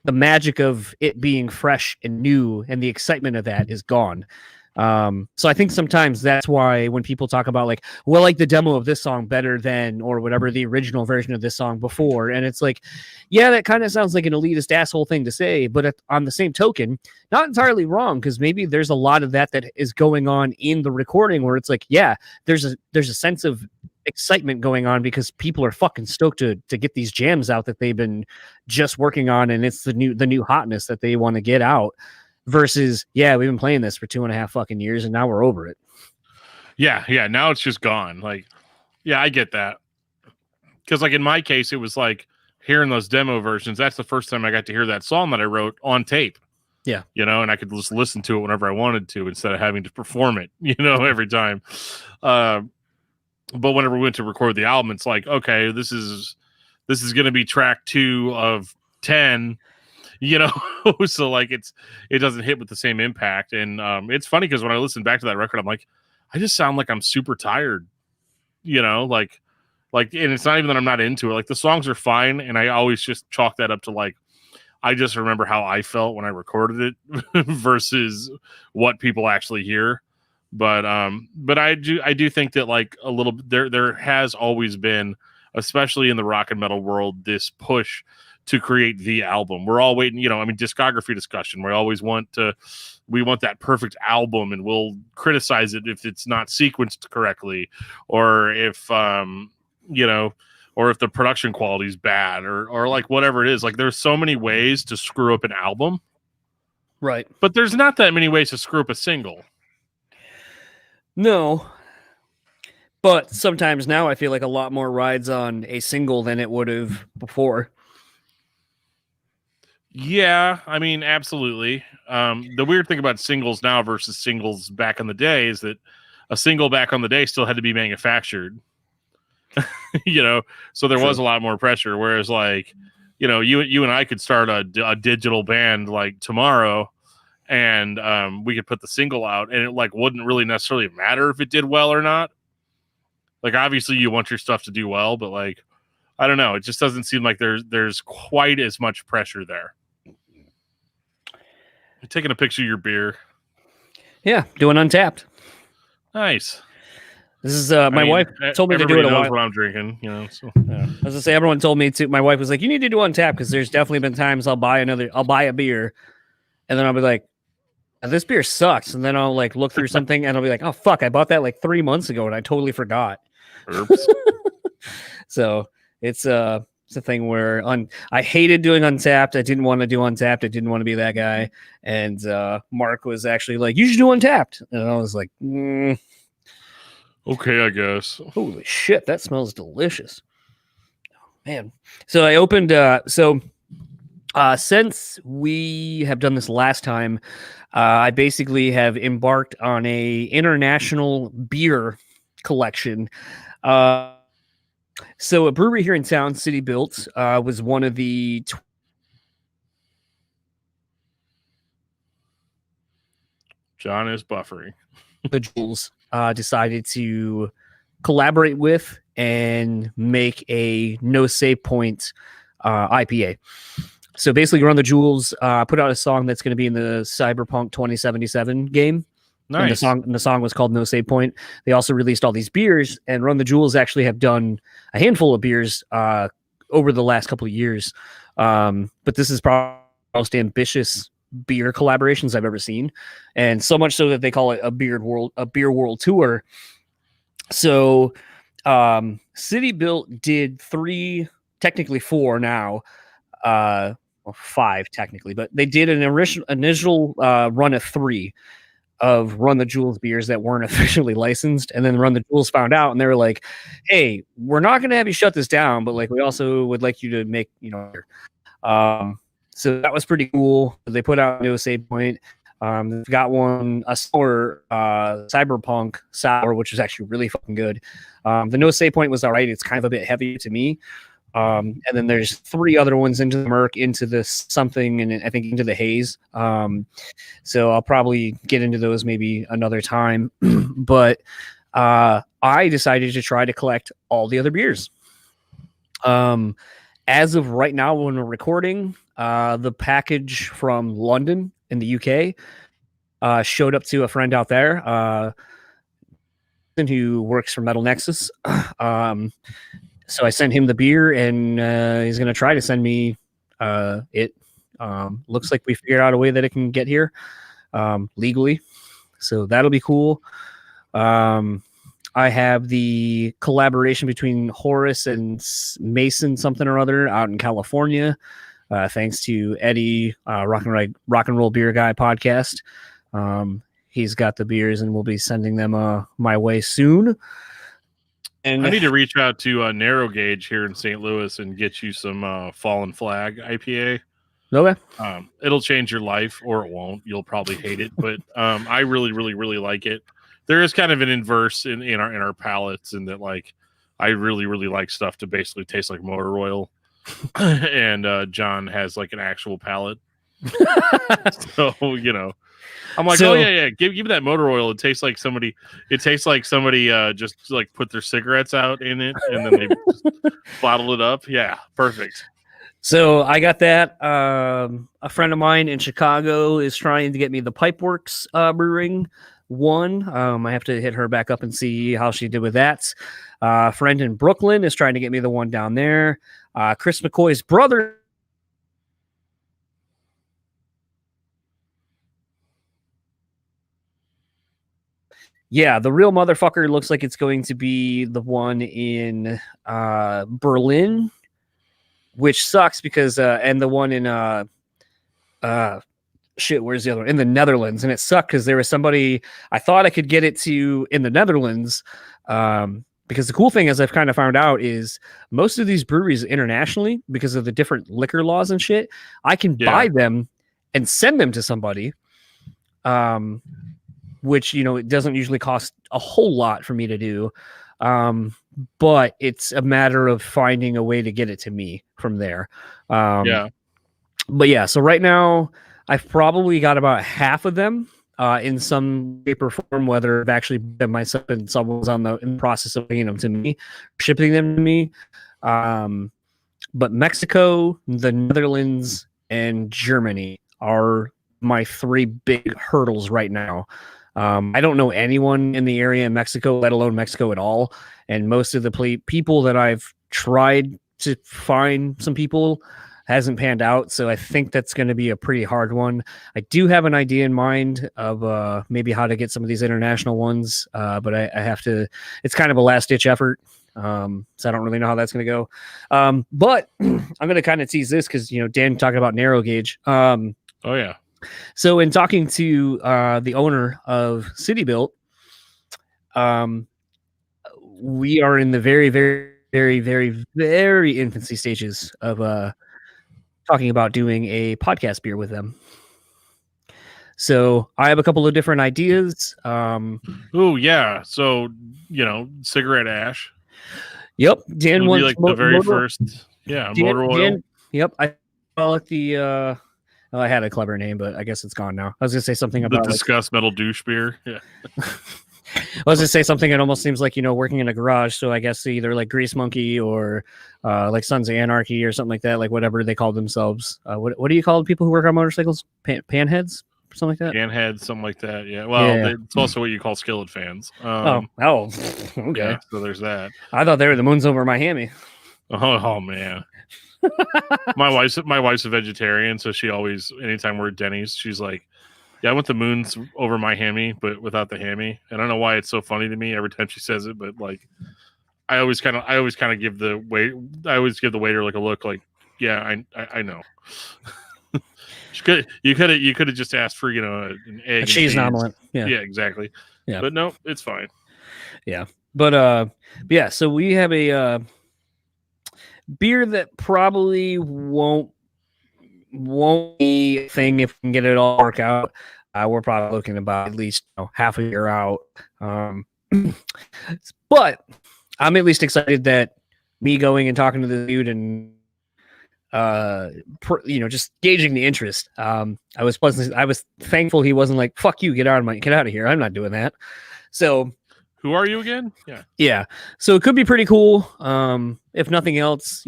magic of it being fresh and new and the excitement of that is gone. So I think sometimes that's why when people talk about like, well, like the demo of this song better than or whatever the original version of this song before, and it's like, yeah, that kind of sounds like an elitist asshole thing to say, but on the same token, not entirely wrong, because maybe there's a lot of that is going on in the recording where it's like, yeah, there's a sense of excitement going on because people are fucking stoked to get these jams out that they've been just working on, and it's the new hotness that they want to get out. Versus, yeah, we've been playing this for 2.5 fucking years and now we're over it. Yeah. Now it's just gone. Like, yeah, I get that. Because, like, in my case, it was like hearing those demo versions. That's the first time I got to hear that song that I wrote on tape. Yeah. You know, and I could just listen to it whenever I wanted to instead of having to perform it, you know, every time. But whenever we went to record the album, it's like, okay, this is going to be track 2 of 10. You know, so like it doesn't hit with the same impact. And it's funny because when I listen back to that record, I'm like, I just sound like I'm super tired, you know, like, and it's not even that I'm not into it. Like the songs are fine. And I always just chalk that up to like, I just remember how I felt when I recorded it versus what people actually hear. But I do think that like a little there has always been, especially in the rock and metal world, this push to create the album. We're all waiting, you know, I mean, discography discussion. We always want that perfect album, and we'll criticize it if it's not sequenced correctly, or if, you know, or if the production quality is bad, or like whatever it is. Like there's so many ways to screw up an album. Right. But there's not that many ways to screw up a single. No. But sometimes now I feel like a lot more rides on a single than it would have before. Yeah, I mean, absolutely. The weird thing about singles now versus singles back in the day is that a single back on the day still had to be manufactured. You know, so there was a lot more pressure. Whereas, like, you know, you and I could start a digital band like tomorrow, and we could put the single out, and it like wouldn't really necessarily matter if it did well or not. Like, obviously, you want your stuff to do well, but like, I don't know. It just doesn't seem like there's quite as much pressure there. You're taking a picture of your beer. Yeah, doing Untapped. Nice. This is my wife told me to do it a while. Knows what I'm drinking, you know. So. Yeah. I was gonna say everyone told me to. My wife was like, "You need to do Untapped because there's definitely been times I'll buy a beer, and then I'll be like, this beer sucks, and then I'll like look through something and I'll be like, oh fuck, I bought that like 3 months ago and I totally forgot." Oops. So it's a thing where I hated doing Untapped. I didn't want to do Untapped. I didn't want to be that guy. And Mark was actually like, "You should do Untapped," and I was like, okay, I guess. Holy shit, that smells delicious. Oh, man. So I opened since we have done this last time, I basically have embarked on a international beer collection. So a brewery here in town, City Built, was one of the John is buffering. individuals decided to collaborate with and make a No Save Point IPA. So basically, Run the Jewels put out a song that's going to be in the Cyberpunk 2077 game. Nice. And the song was called No Save Point. They also released all these beers, and Run the Jewels actually have done a handful of beers over the last couple of years. But this is probably the most ambitious beer collaborations I've ever seen, and so much so that they call it a beer world tour. So City Built did 3 technically 4 now. Well, 5 technically, but they did an initial run of 3 of Run the Jewels beers that weren't officially licensed, and then Run the Jewels found out, and they were like, "Hey, we're not going to have you shut this down, but like we also would like you to make beer." So that was pretty cool. They put out No Save Point. They've got a sour, Cyberpunk sour, which is actually really fucking good. The No Save Point was all right. It's kind of a bit heavy to me. And then there's 3 other ones into the Merc, into this something, and I think into the Haze. So I'll probably get into those maybe another time. But I decided to try to collect all the other beers. As of right now, when we're recording, the package from London in the UK showed up to a friend out there who works for Metal Nexus. So I sent him the beer, and he's going to try to send me it. Looks like we figured out a way that it can get here legally. So that'll be cool. I have the collaboration between Horace and Mason something or other out in California. Thanks to Eddie, Rock and Roll Beer Guy podcast. He's got the beers, and we'll be sending them my way soon. And I need to reach out to Narrow Gauge here in St. Louis and get you some Fallen Flag IPA. Okay. It'll change your life, or it won't. You'll probably hate it, but I really, really, really like it. There is kind of an inverse in our palates, in that like I really, really like stuff to basically taste like motor oil, and John has like an actual palate. So I'm like, oh yeah, give me that motor oil. It tastes like somebody just like put their cigarettes out in it, and then they just bottled it up. Yeah, perfect. So I got that. A friend of mine in Chicago is trying to get me the Pipeworks brewing one. I have to hit her back up and see how she did with that. A friend in Brooklyn is trying to get me the one down there. Chris McCoy's brother. Yeah, the real motherfucker looks like it's going to be the one in Berlin, which sucks because and the one in where's the other one? In the Netherlands. And it sucked because there was somebody I thought I could get it to in the Netherlands. Because the cool thing, as I've kind of found out, is most of these breweries internationally, because of the different liquor laws and shit, I can buy them and send them to somebody. Which, it doesn't usually cost a whole lot for me to do. But it's a matter of finding a way to get it to me from there. But yeah, so right now I've probably got about half of them in some shape or form, whether I've actually been myself and someone's in the process of bringing them to me, shipping them to me. But Mexico, the Netherlands, and Germany are my 3 big hurdles right now. I don't know anyone in the area in Mexico, let alone Mexico at all. And most of the people that I've tried to find some people hasn't panned out. So I think that's going to be a pretty hard one. I do have an idea in mind of maybe how to get some of these international ones. But I have to, it's kind of a last ditch effort. So I don't really know how that's going to go. But I'm going to kind of tease this because, Dan talking about Narrow Gauge. Oh yeah. So in talking to the owner of City Built, we are in the very, very, very, very, very infancy stages of talking about doing a podcast beer with them. So I have a couple of different ideas. Oh yeah. So, cigarette ash. Yep. Dan wants like the very first. Yeah. Motor oil. Yep. I call it the, I had a clever name, but I guess it's gone now. I was going to say something about the Disgust Metal Douche beer. Yeah. I was going to say something that almost seems like, working in a garage. So I guess either like Grease Monkey or like Sons of Anarchy or something like that, like whatever they call themselves. What do you call people who work on motorcycles? Panheads? Something like that? Panheads, something like that. Yeah. Well, It's also what you call skillet fans. Okay. Yeah, so there's that. I thought they were the Moons over Miami. Oh man. my wife's a vegetarian, so she always, anytime we're at Denny's, she's like, yeah, I want the Moons over my hammy, but without the hammy. And I don't know why it's so funny to me every time she says it, but like I always kind of give the waiter like a look like, yeah, I know. You could have just asked for an egg, a cheese and omelet. Yeah, exactly. Yeah, but no, it's fine. Yeah, but yeah. So we have a beer that probably won't be a thing if we can get it all work out. We're probably looking about at least half a year out. But I'm at least excited that me going and talking to the dude and just gauging the interest. I was thankful he wasn't like, "Fuck you, get out of here. I'm not doing that." So, who are you again? Yeah. So it could be pretty cool. If nothing else,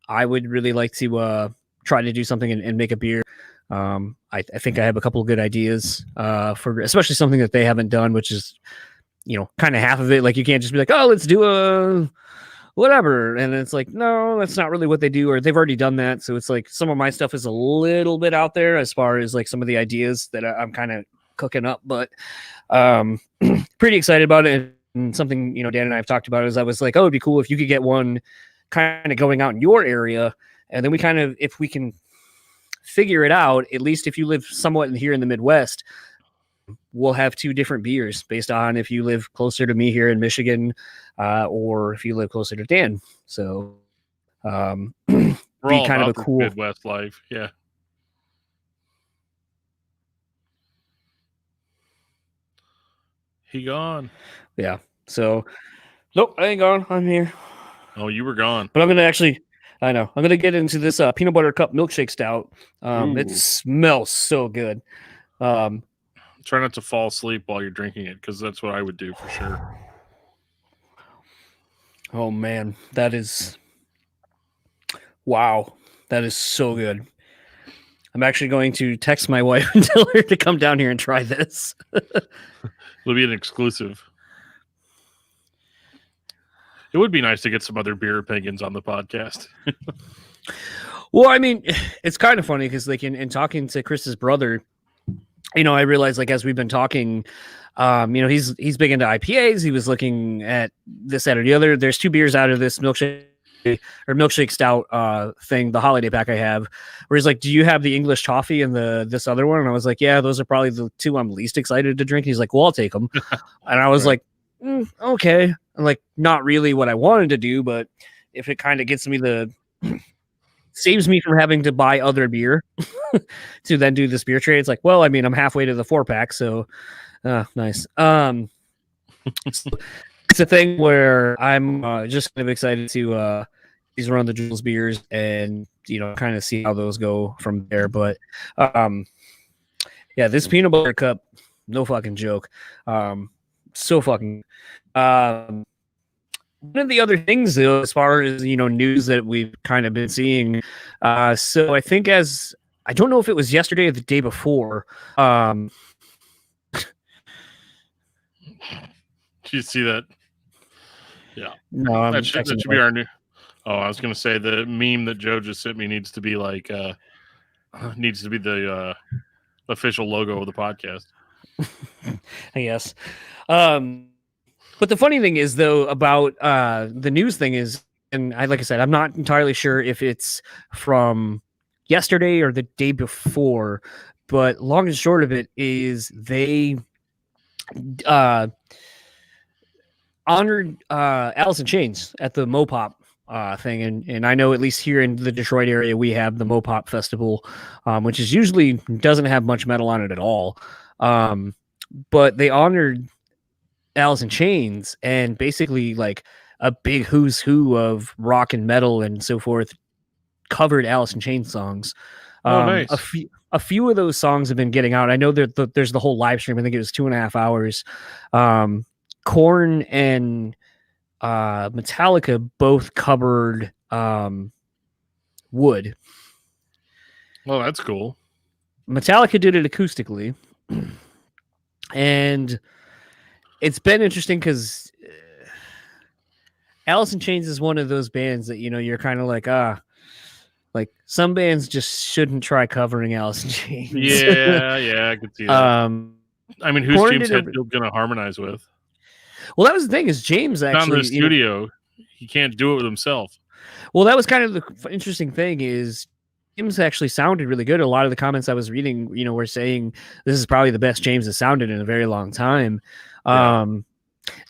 I would really like to try to do something and make a beer. I think I have a couple of good ideas for especially something that they haven't done, which is kind of half of it. Like you can't just be like, "Oh, let's do a whatever," and it's like, no, that's not really what they do, or they've already done that. So it's like some of my stuff is a little bit out there as far as like some of the ideas that I'm kind of cooking up, but pretty excited about it. And something Dan and I have talked about is I was like, oh, it'd be cool if you could get one kind of going out in your area, and then we kind of, if we can figure it out, at least if you live somewhat here in the Midwest, we'll have two different beers based on if you live closer to me here in Michigan, or if you live closer to Dan. So we're be all kind of a cool Midwest life. Yeah. He gone. Yeah. So nope, I ain't gone. I'm here. Oh, you were gone. But I'm gonna get into this peanut butter cup milkshake stout. It smells so good. Try not to fall asleep while you're drinking it, because that's what I would do for sure. Oh man, that is wow. That is so good. I'm actually going to text my wife and tell her to come down here and try this. It'll be an exclusive. It would be nice to get some other beer opinions on the podcast. Well, I mean, it's kind of funny because like in talking to Chris's brother, I realized like as we've been talking, he's big into IPAs. He was looking at this, that, or the other. There's two beers out of this milkshake stout thing, the holiday pack I have, where he's like, "Do you have the English toffee and this other one?" And I was like, "Yeah, those are probably the two I'm least excited to drink." He's like, "Well, I'll take them." And I was like, "Okay." I'm like, not really what I wanted to do, but if it kind of gets me saves me from having to buy other beer to then do this beer trade. It's like, well, I mean, I'm halfway to the 4-pack, so nice. It's a thing where I'm just kind of excited to these run the Jules beers and kind of see how those go from there. But yeah, this peanut butter cup, no fucking joke. So fucking. One of the other things, though, as far as news that we've kind of been seeing, so I think I don't know if it was yesterday or the day before. Did you see that? Yeah. No, that should be our new. Oh, I was going to say the meme that Joe just sent me needs to be like needs to be the official logo of the podcast. I guess. But the funny thing is, though, about the news thing is, and like I said, I'm not entirely sure if it's from yesterday or the day before, but long and short of it is they honored Alice in Chains at the Mopop thing, and I know at least here in the Detroit area we have the Mopop Festival, which is usually doesn't have much metal on it at all, but they honored Alice in Chains, and basically like a big who's who of rock and metal and so forth covered Alice in Chains songs. Nice. A few of those songs have been getting out. I know there's the whole live stream. I think it was 2.5 hours. Korn and Metallica both covered Wood. Well, that's cool. Metallica did it acoustically, and it's been interesting because Alice in Chains is one of those bands that you're kind of like like some bands just shouldn't try covering Alice in Chains. Yeah, I could see that. I mean, who's James Hetfield going to harmonize with? Well, that was the thing is James actually not in the studio. He can't do it with himself. Well, that was kind of the interesting thing is James actually sounded really good. A lot of the comments I was reading, were saying this is probably the best James has sounded in a very long time. Yeah.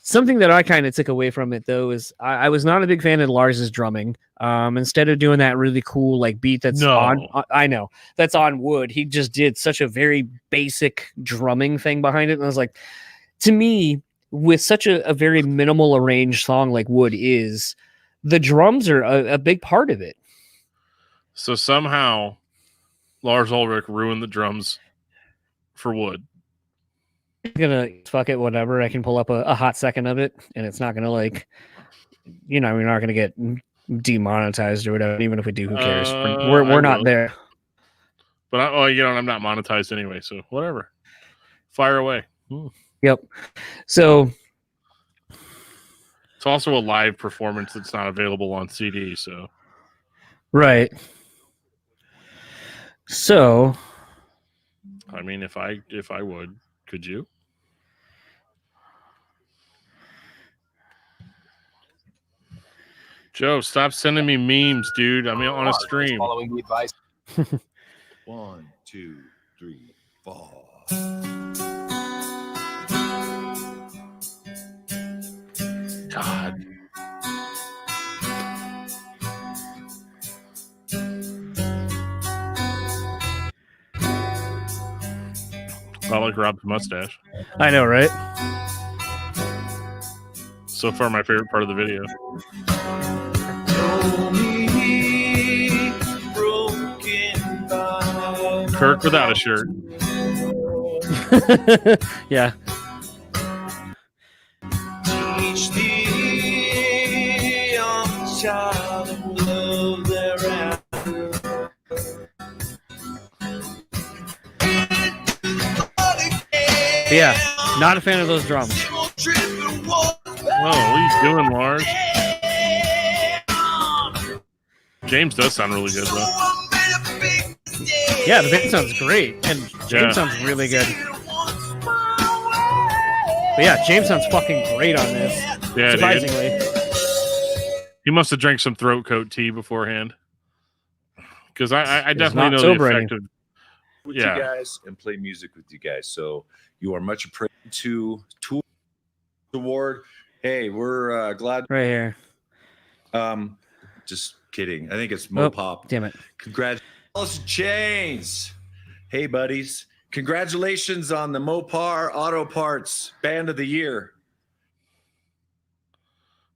Something that I kind of took away from it, though, is I was not a big fan of Lars's drumming. Instead of doing that really cool like beat that's I know that's on wood, he just did such a very basic drumming thing behind it. And I was like, to me, with such a very minimal arranged song like Wood is, the drums are a big part of it. So somehow Lars Ulrich ruined the drums for Wood. I'm gonna fuck it, whatever. I can pull up a hot second of it, and it's not gonna we're not gonna get demonetized or whatever. Even if we do, who cares? We're not there. But I'm not monetized anyway, so whatever. Fire away. Ooh. Yep. So it's also a live performance that's not available on CD. So right. So, I mean, if I would, could you? Joe, stop sending me memes, dude. I'm on a stream. Following the advice. 1, 2, 3, 4. God. I like Rob's mustache. I know, right? So far, my favorite part of the video. Kirk without a shirt. Yeah. Teach the young child of love their Yeah, not a fan of those drums. Oh, what are you doing, Lars? James does sound really good, though. Yeah, the band sounds great, and James sounds really good. But yeah, James sounds fucking great on this. Yeah, surprisingly. Dude. He must have drank some throat coat tea beforehand. Because I definitely know the effect of... With you guys and play music with you guys. So you are much appreciated to Tour Award. Hey, we're glad. Right here. Just kidding. I think it's Mopop. Damn it. Congratulations, Chains. Hey, buddies. Congratulations on the Mopar Auto Parts Band of the Year.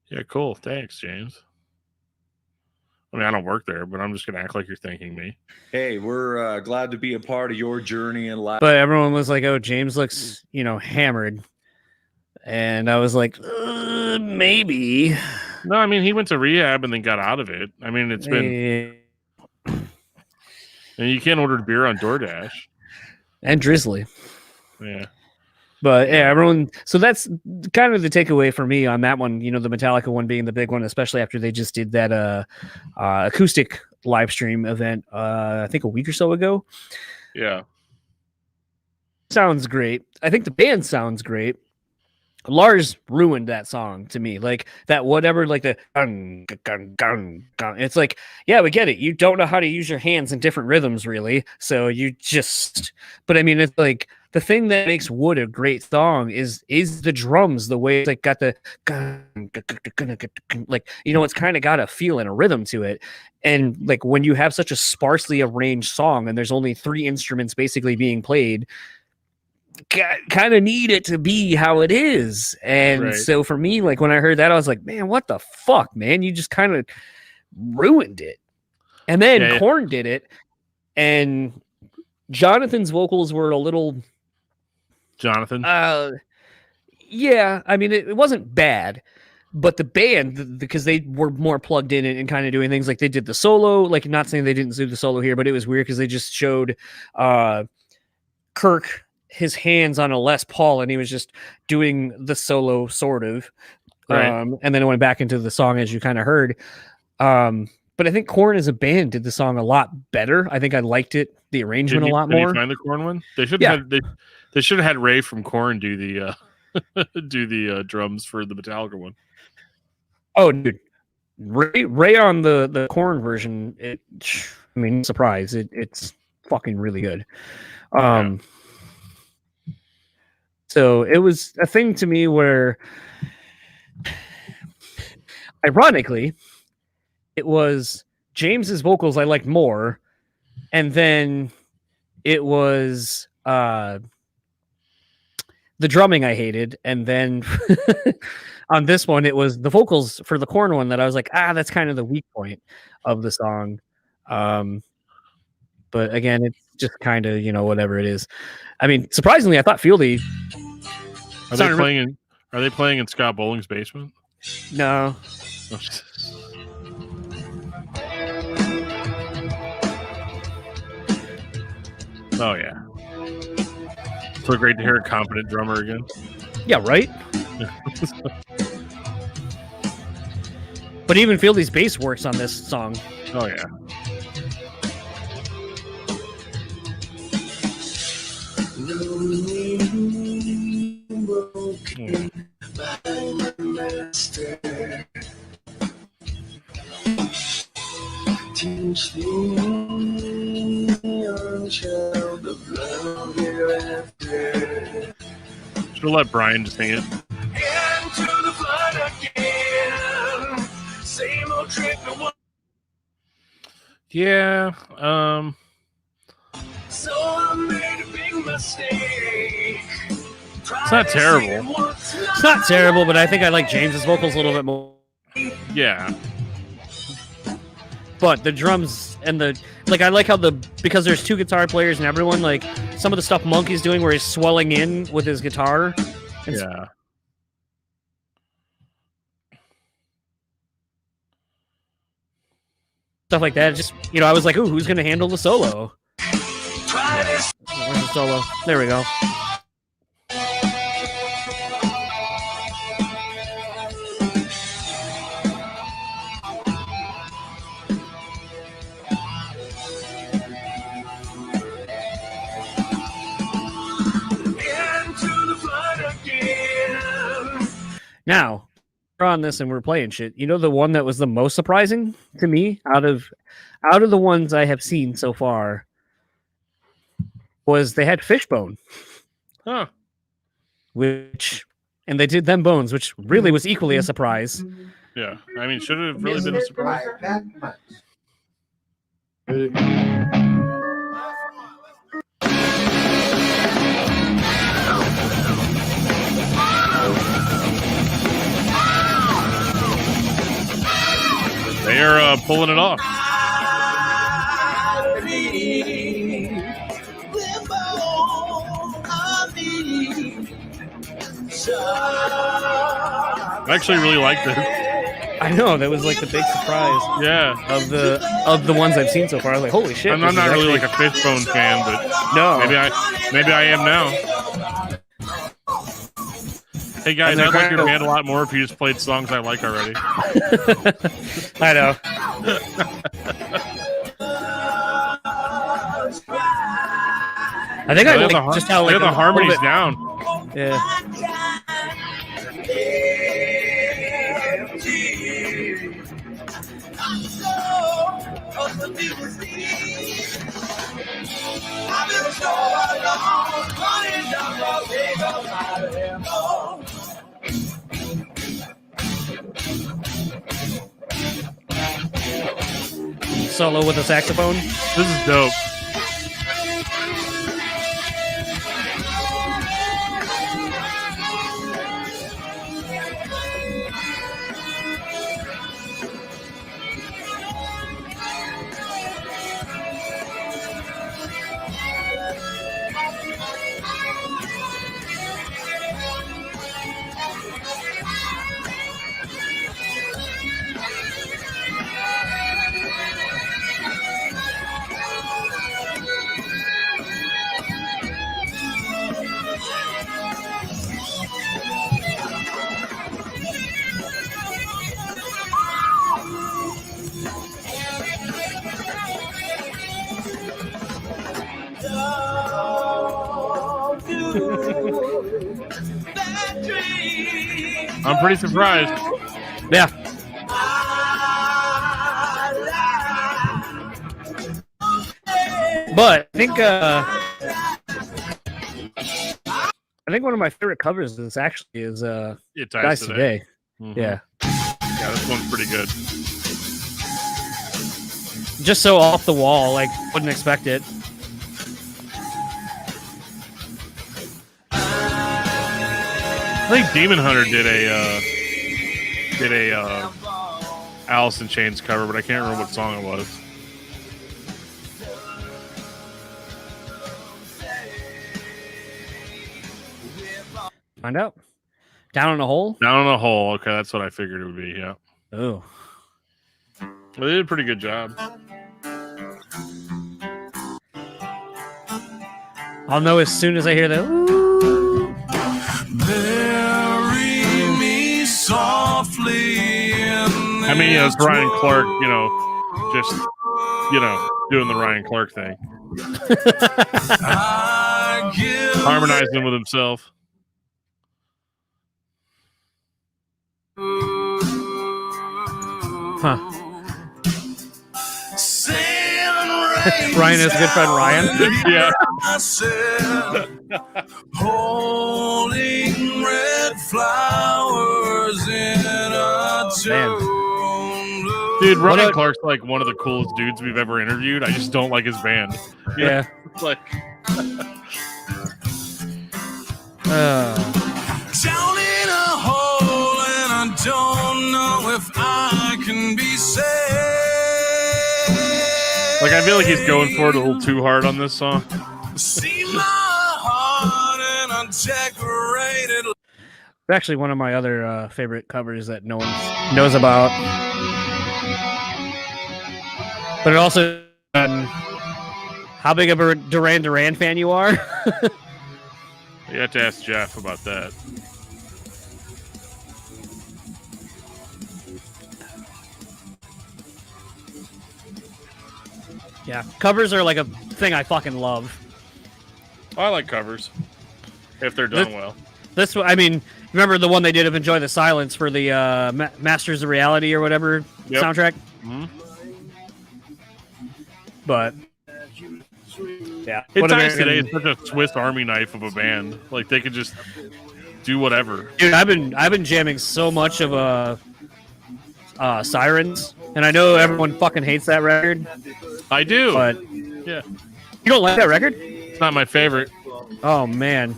Yeah, cool. Thanks, James. I mean, I don't work there, but I'm just going to act like you're thanking me. Hey, we're glad to be a part of your journey in life. But everyone was like, oh, James looks, hammered. And I was like, maybe. No, I mean, he went to rehab and then got out of it. I mean, it's been... And you can't order beer on DoorDash. And Drizzly. Yeah. But yeah, everyone. So that's kind of the takeaway for me on that one. The Metallica one being the big one, especially after they just did that acoustic live stream event. I think a week or so ago. Yeah, sounds great. I think the band sounds great. Lars ruined that song to me, like that whatever, like the gun, gun, gun, gun. It's like, yeah, we get it. You don't know how to use your hands in different rhythms, really. So you just. But I mean, it's like. The thing that makes Wood a great song is the drums, the way it's like got the like, it's kind of got a feel and a rhythm to it. And like when you have such a sparsely arranged song and there's only 3 instruments basically being played, kind of need it to be how it is. And so for me, like when I heard that, I was like, man, what the fuck, man? You just kind of ruined it. And then Korn did it, and Jonathan's vocals were a little... Jonathan? Yeah, I mean, it wasn't bad, but the band, because they were more plugged in and kind of doing things like they did the solo, like not saying they didn't do the solo here, but it was weird because they just showed Kirk his hands on a Les Paul and he was just doing the solo sort of. Right. And then it went back into the song as you kind of heard. But I think Korn as a band did the song a lot better. I think I liked it, the arrangement a lot more. Did you find the Korn one? They should have they should have had Ray from Korn do the do the drums for the Metallica one. Oh, dude, Ray on the Korn version. I mean, surprise! It's fucking really good. So it was a thing to me where, ironically, it was James's vocals I liked more, and then it was the drumming I hated, and then on this one it was the vocals for the Korn one that I was like, that's kind of the weak point of the song. But again, it's just kind of, whatever it is. I mean, surprisingly, I thought Fieldy. Are they playing in Scott Bowling's basement? No. Oh yeah. So great to hear a competent drummer again. Yeah, right? But even Fieldy's bass works on this song. Oh yeah. Teach me, young child of love hereafter. Should let Brian sing it. Into the flood again. Same old trick. Yeah. So I made a big mistake. It's not terrible. It's not terrible, but I think I like James's vocals a little bit more. Yeah. But the drums and I like how because there's two guitar players and everyone, like, some of the stuff Monkey's doing where he's swelling in with his guitar. And yeah. Stuff like that. Just, I was like, ooh, who's going to handle the solo? Where's the solo? There we go. Now, we're on this and we're playing shit. The one that was the most surprising to me out of the ones I have seen so far was they had Fishbone. Huh. And they did Them Bones, which really was equally a surprise. Yeah. I mean, should it have really been a surprise? They are pulling it off. I actually really like this. I know, that was like the big surprise. Yeah, of the ones I've seen so far. I was like, holy shit! I'm not really like a Fishbone fan, but no, maybe I am now. Hey guys, I'd like your band a lot more if you just played songs I like already. I know. I think I like just how like the harmonies down. Yeah. Solo with a saxophone. This is dope. I'm pretty surprised. Yeah. But I think one of my favorite covers of this actually is It Dies Today. Mhm. Yeah. Yeah, this one's pretty good. Just so off the wall, like wouldn't expect it. I think Demon Hunter did a Alice in Chains cover, but I can't remember what song it was. Find out. Down in a hole. Down in a Hole. Okay, that's what I figured it would be. Yeah. Oh. Well, they did a pretty good job. I'll know as soon as I hear the. Ooh. Bury me softly in I mean, it's Ryan Clark, just, doing the Ryan Clark thing. Harmonizing with himself. Huh. Ryan is a good friend Ryan. Yeah. Holding red flowers in a tomb. Dude, Ryan Clark's like one of the coolest dudes we've ever interviewed. I just don't like his band. Yeah. Like down in a hole, and I don't know if I can be saved. I feel like he's going for it a little too hard on this song. See my heart and undecorated. It's actually one of my other favorite covers that no one knows about. But it also how big of a Duran Duran fan you are. You have to ask Jeff about that. Yeah, covers are like a thing I fucking love. I like covers if they're done well. This, I mean, remember the one they did of "Enjoy the Silence" for the Masters of Reality or whatever soundtrack? Mm-hmm. But yeah, It Dies Today is such a Swiss Army knife of a band. Like they could just do whatever. Dude, I've been jamming so much of Sirens, and I know everyone fucking hates that record. I do, but yeah, you don't like that record? It's not my favorite. Oh man.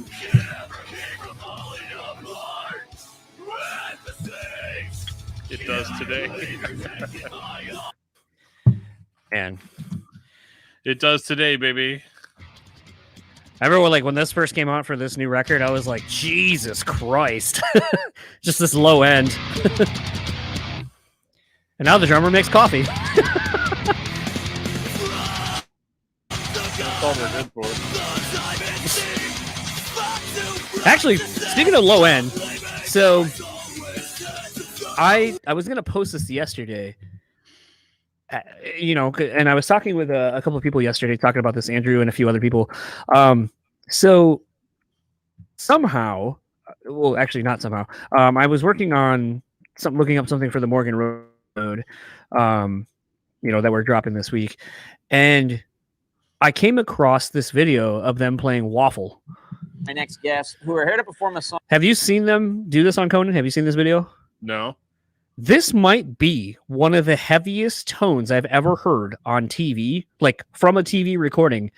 It does today. Man. It does today, baby. I remember when this first came out for this new record, I was like, Jesus Christ. Just this low end. And now the drummer makes coffee. That's all they're good for. Actually, speaking of low end, so I was going to post this yesterday. And I was talking with a couple of people yesterday, talking about this, Andrew and a few other people. So somehow, well, actually not somehow, I was working on looking up something for the Morgan Road, that we're dropping this week. And I came across this video of them playing Waffle. My next guest, who are here to perform a song. Have you seen them do this on Conan? Have you seen this video? No. This might be one of the heaviest tones I've ever heard on TV, like from a TV recording,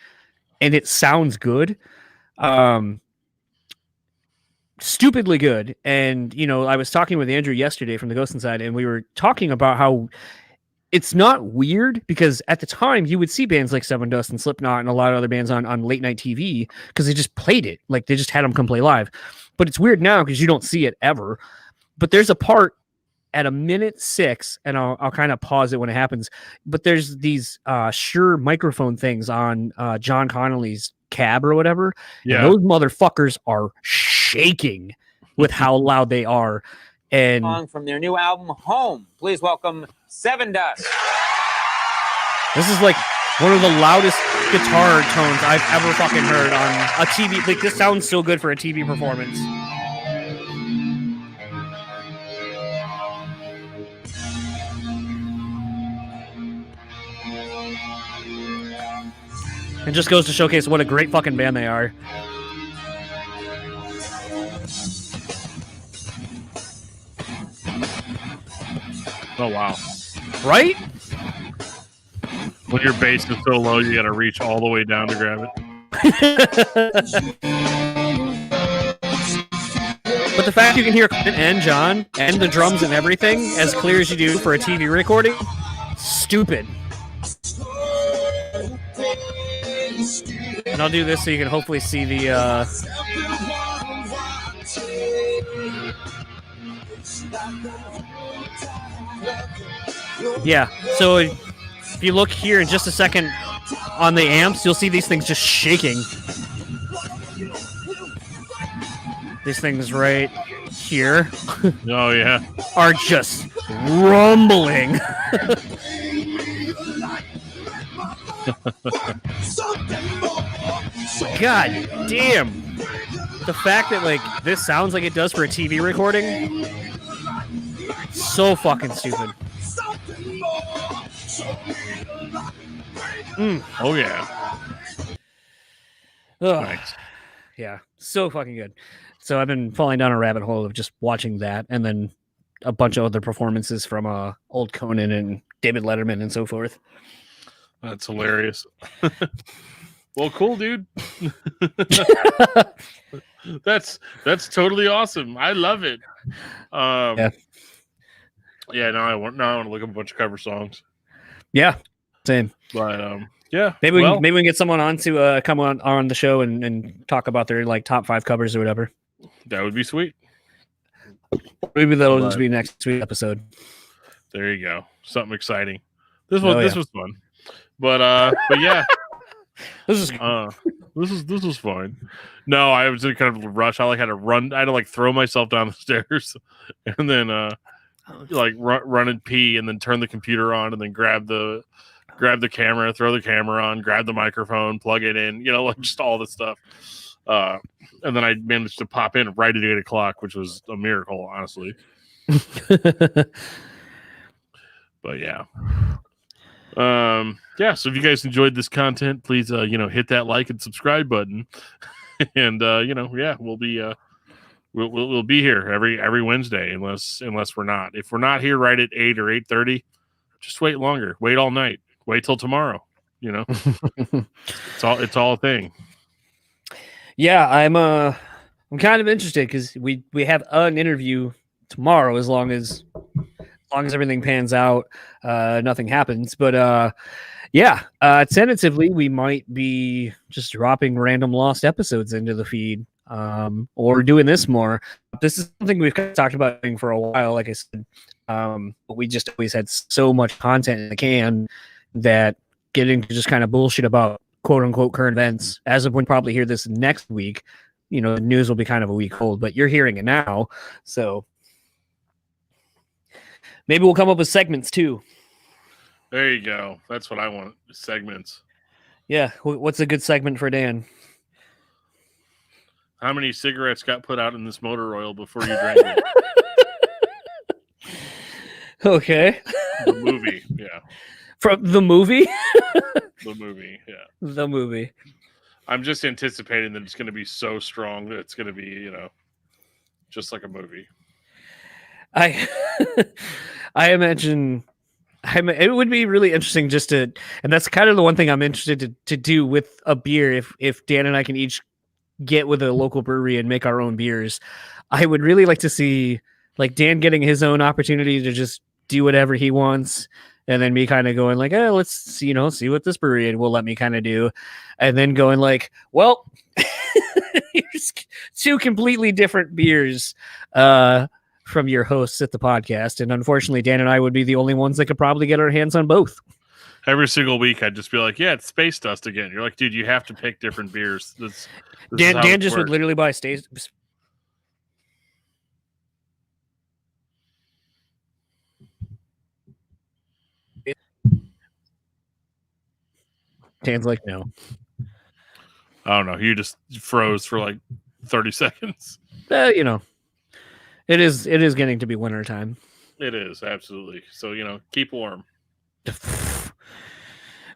and it sounds good. Stupidly good. And, I was talking with Andrew yesterday from the Ghost Inside, and we were talking about how it's not weird because at the time you would see bands like Seven Dust and Slipknot and a lot of other bands on late night TV because they just played it. Like they just had them come play live. But it's weird now because you don't see it ever. But there's a part at 1:06, and I'll kind of pause it when it happens. But there's these Shure microphone things on John Connolly's cab or whatever. Yeah. And those motherfuckers are shaking with how loud they are. And Song from their new album, Home. Please welcome Seven Dust. this is like one of the loudest guitar tones I've ever fucking heard on a TV. Like this sounds so good for a TV performance. It just goes to showcase what a great fucking band they are. Oh wow! Right? When your bass is so low, you got to reach all the way down to grab it. But the fact you can hear Clint and John and the drums and everything as clear as you do for a TV recording, stupid. And I'll do this so you can hopefully see the yeah, so if you look here in just a second on the amps, you'll see these things just shaking. These things right here Oh yeah. are just rumbling. God damn. The fact that like this sounds like it does for a TV recording, so fucking stupid. Oh yeah. Ugh. Nice. Yeah, so fucking good. So I've been falling down a rabbit hole of just watching that, and then a bunch of other performances from old Conan and David Letterman and so forth. That's hilarious. Well, cool, dude. That's totally awesome. I love it. Yeah. Yeah. Now I want to look up a bunch of cover songs. Yeah, same. But yeah. Maybe we can get someone on to come on the show and talk about their like top 5 covers or whatever. That would be sweet. Maybe that'll just be next week's episode. There you go. Something exciting. This was fun. But yeah. This is This was fine. No, I was in kind of a rush. I had to throw myself down the stairs and then run and pee and then turn the computer on and then grab the camera, throw the camera on, grab the microphone, plug it in, like just all this stuff. And then I managed to pop in right at 8 o'clock, which was a miracle, honestly. But yeah. Yeah, so if you guys enjoyed this content, please hit that like and subscribe button. And we'll be we'll be here every Wednesday unless we're not. If we're not here right at 8 or 8:30, just wait longer. Wait all night. Wait till tomorrow. It's all a thing. Yeah, I'm kind of interested because we have an interview tomorrow as long as everything pans out, nothing happens. But tentatively we might be just dropping random lost episodes into the feed, or doing this more. This is something we've talked about doing for a while, like I said. But we just always had so much content in the can that getting to just kind of bullshit about quote unquote current events, as of when you probably hear this next week, the news will be kind of a week old, but you're hearing it now. So maybe we'll come up with segments too. There you go. That's what I want. Segments. Yeah. What's a good segment for Dan? How many cigarettes got put out in this motor oil before you drank it? Okay. The movie. Yeah. From the movie? The movie. Yeah. The movie. I'm just anticipating that it's going to be so strong that it's going to be, just like a movie. I imagine it would be really interesting just to, and that's kind of the one thing I'm interested to do with a beer. If Dan and I can each get with a local brewery and make our own beers, I would really like to see like Dan getting his own opportunity to just do whatever he wants. And then me kind of going like, oh, let's see what this brewery will let me kind of do. And then going like, well, here's 2 completely different beers from your hosts at the podcast. And unfortunately, Dan and I would be the only ones that could probably get our hands on both. Every single week, I'd just be like, yeah, it's Space Dust again. You're like, dude, you have to pick different beers. This Dan just would literally buy Dan's like, no. I don't know. You just froze for like 30 seconds. It is getting to be winter time. It is, absolutely. So, keep warm.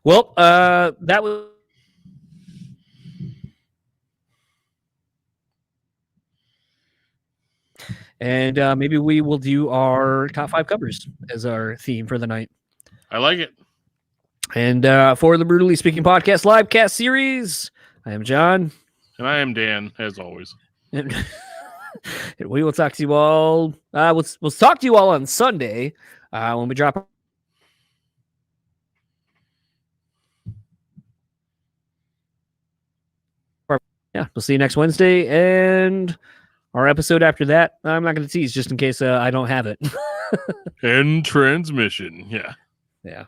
Well, that was And maybe we will do our top 5 covers as our theme for the night. I like it. And for the Brutally Speaking Podcast Livecast series, I am John. And I am Dan, as always. And we will talk to you all. We'll talk to you all on Sunday when we drop. Yeah, we'll see you next Wednesday. And our episode after that, I'm not going to tease just in case I don't have it. End transmission. Yeah. Yeah.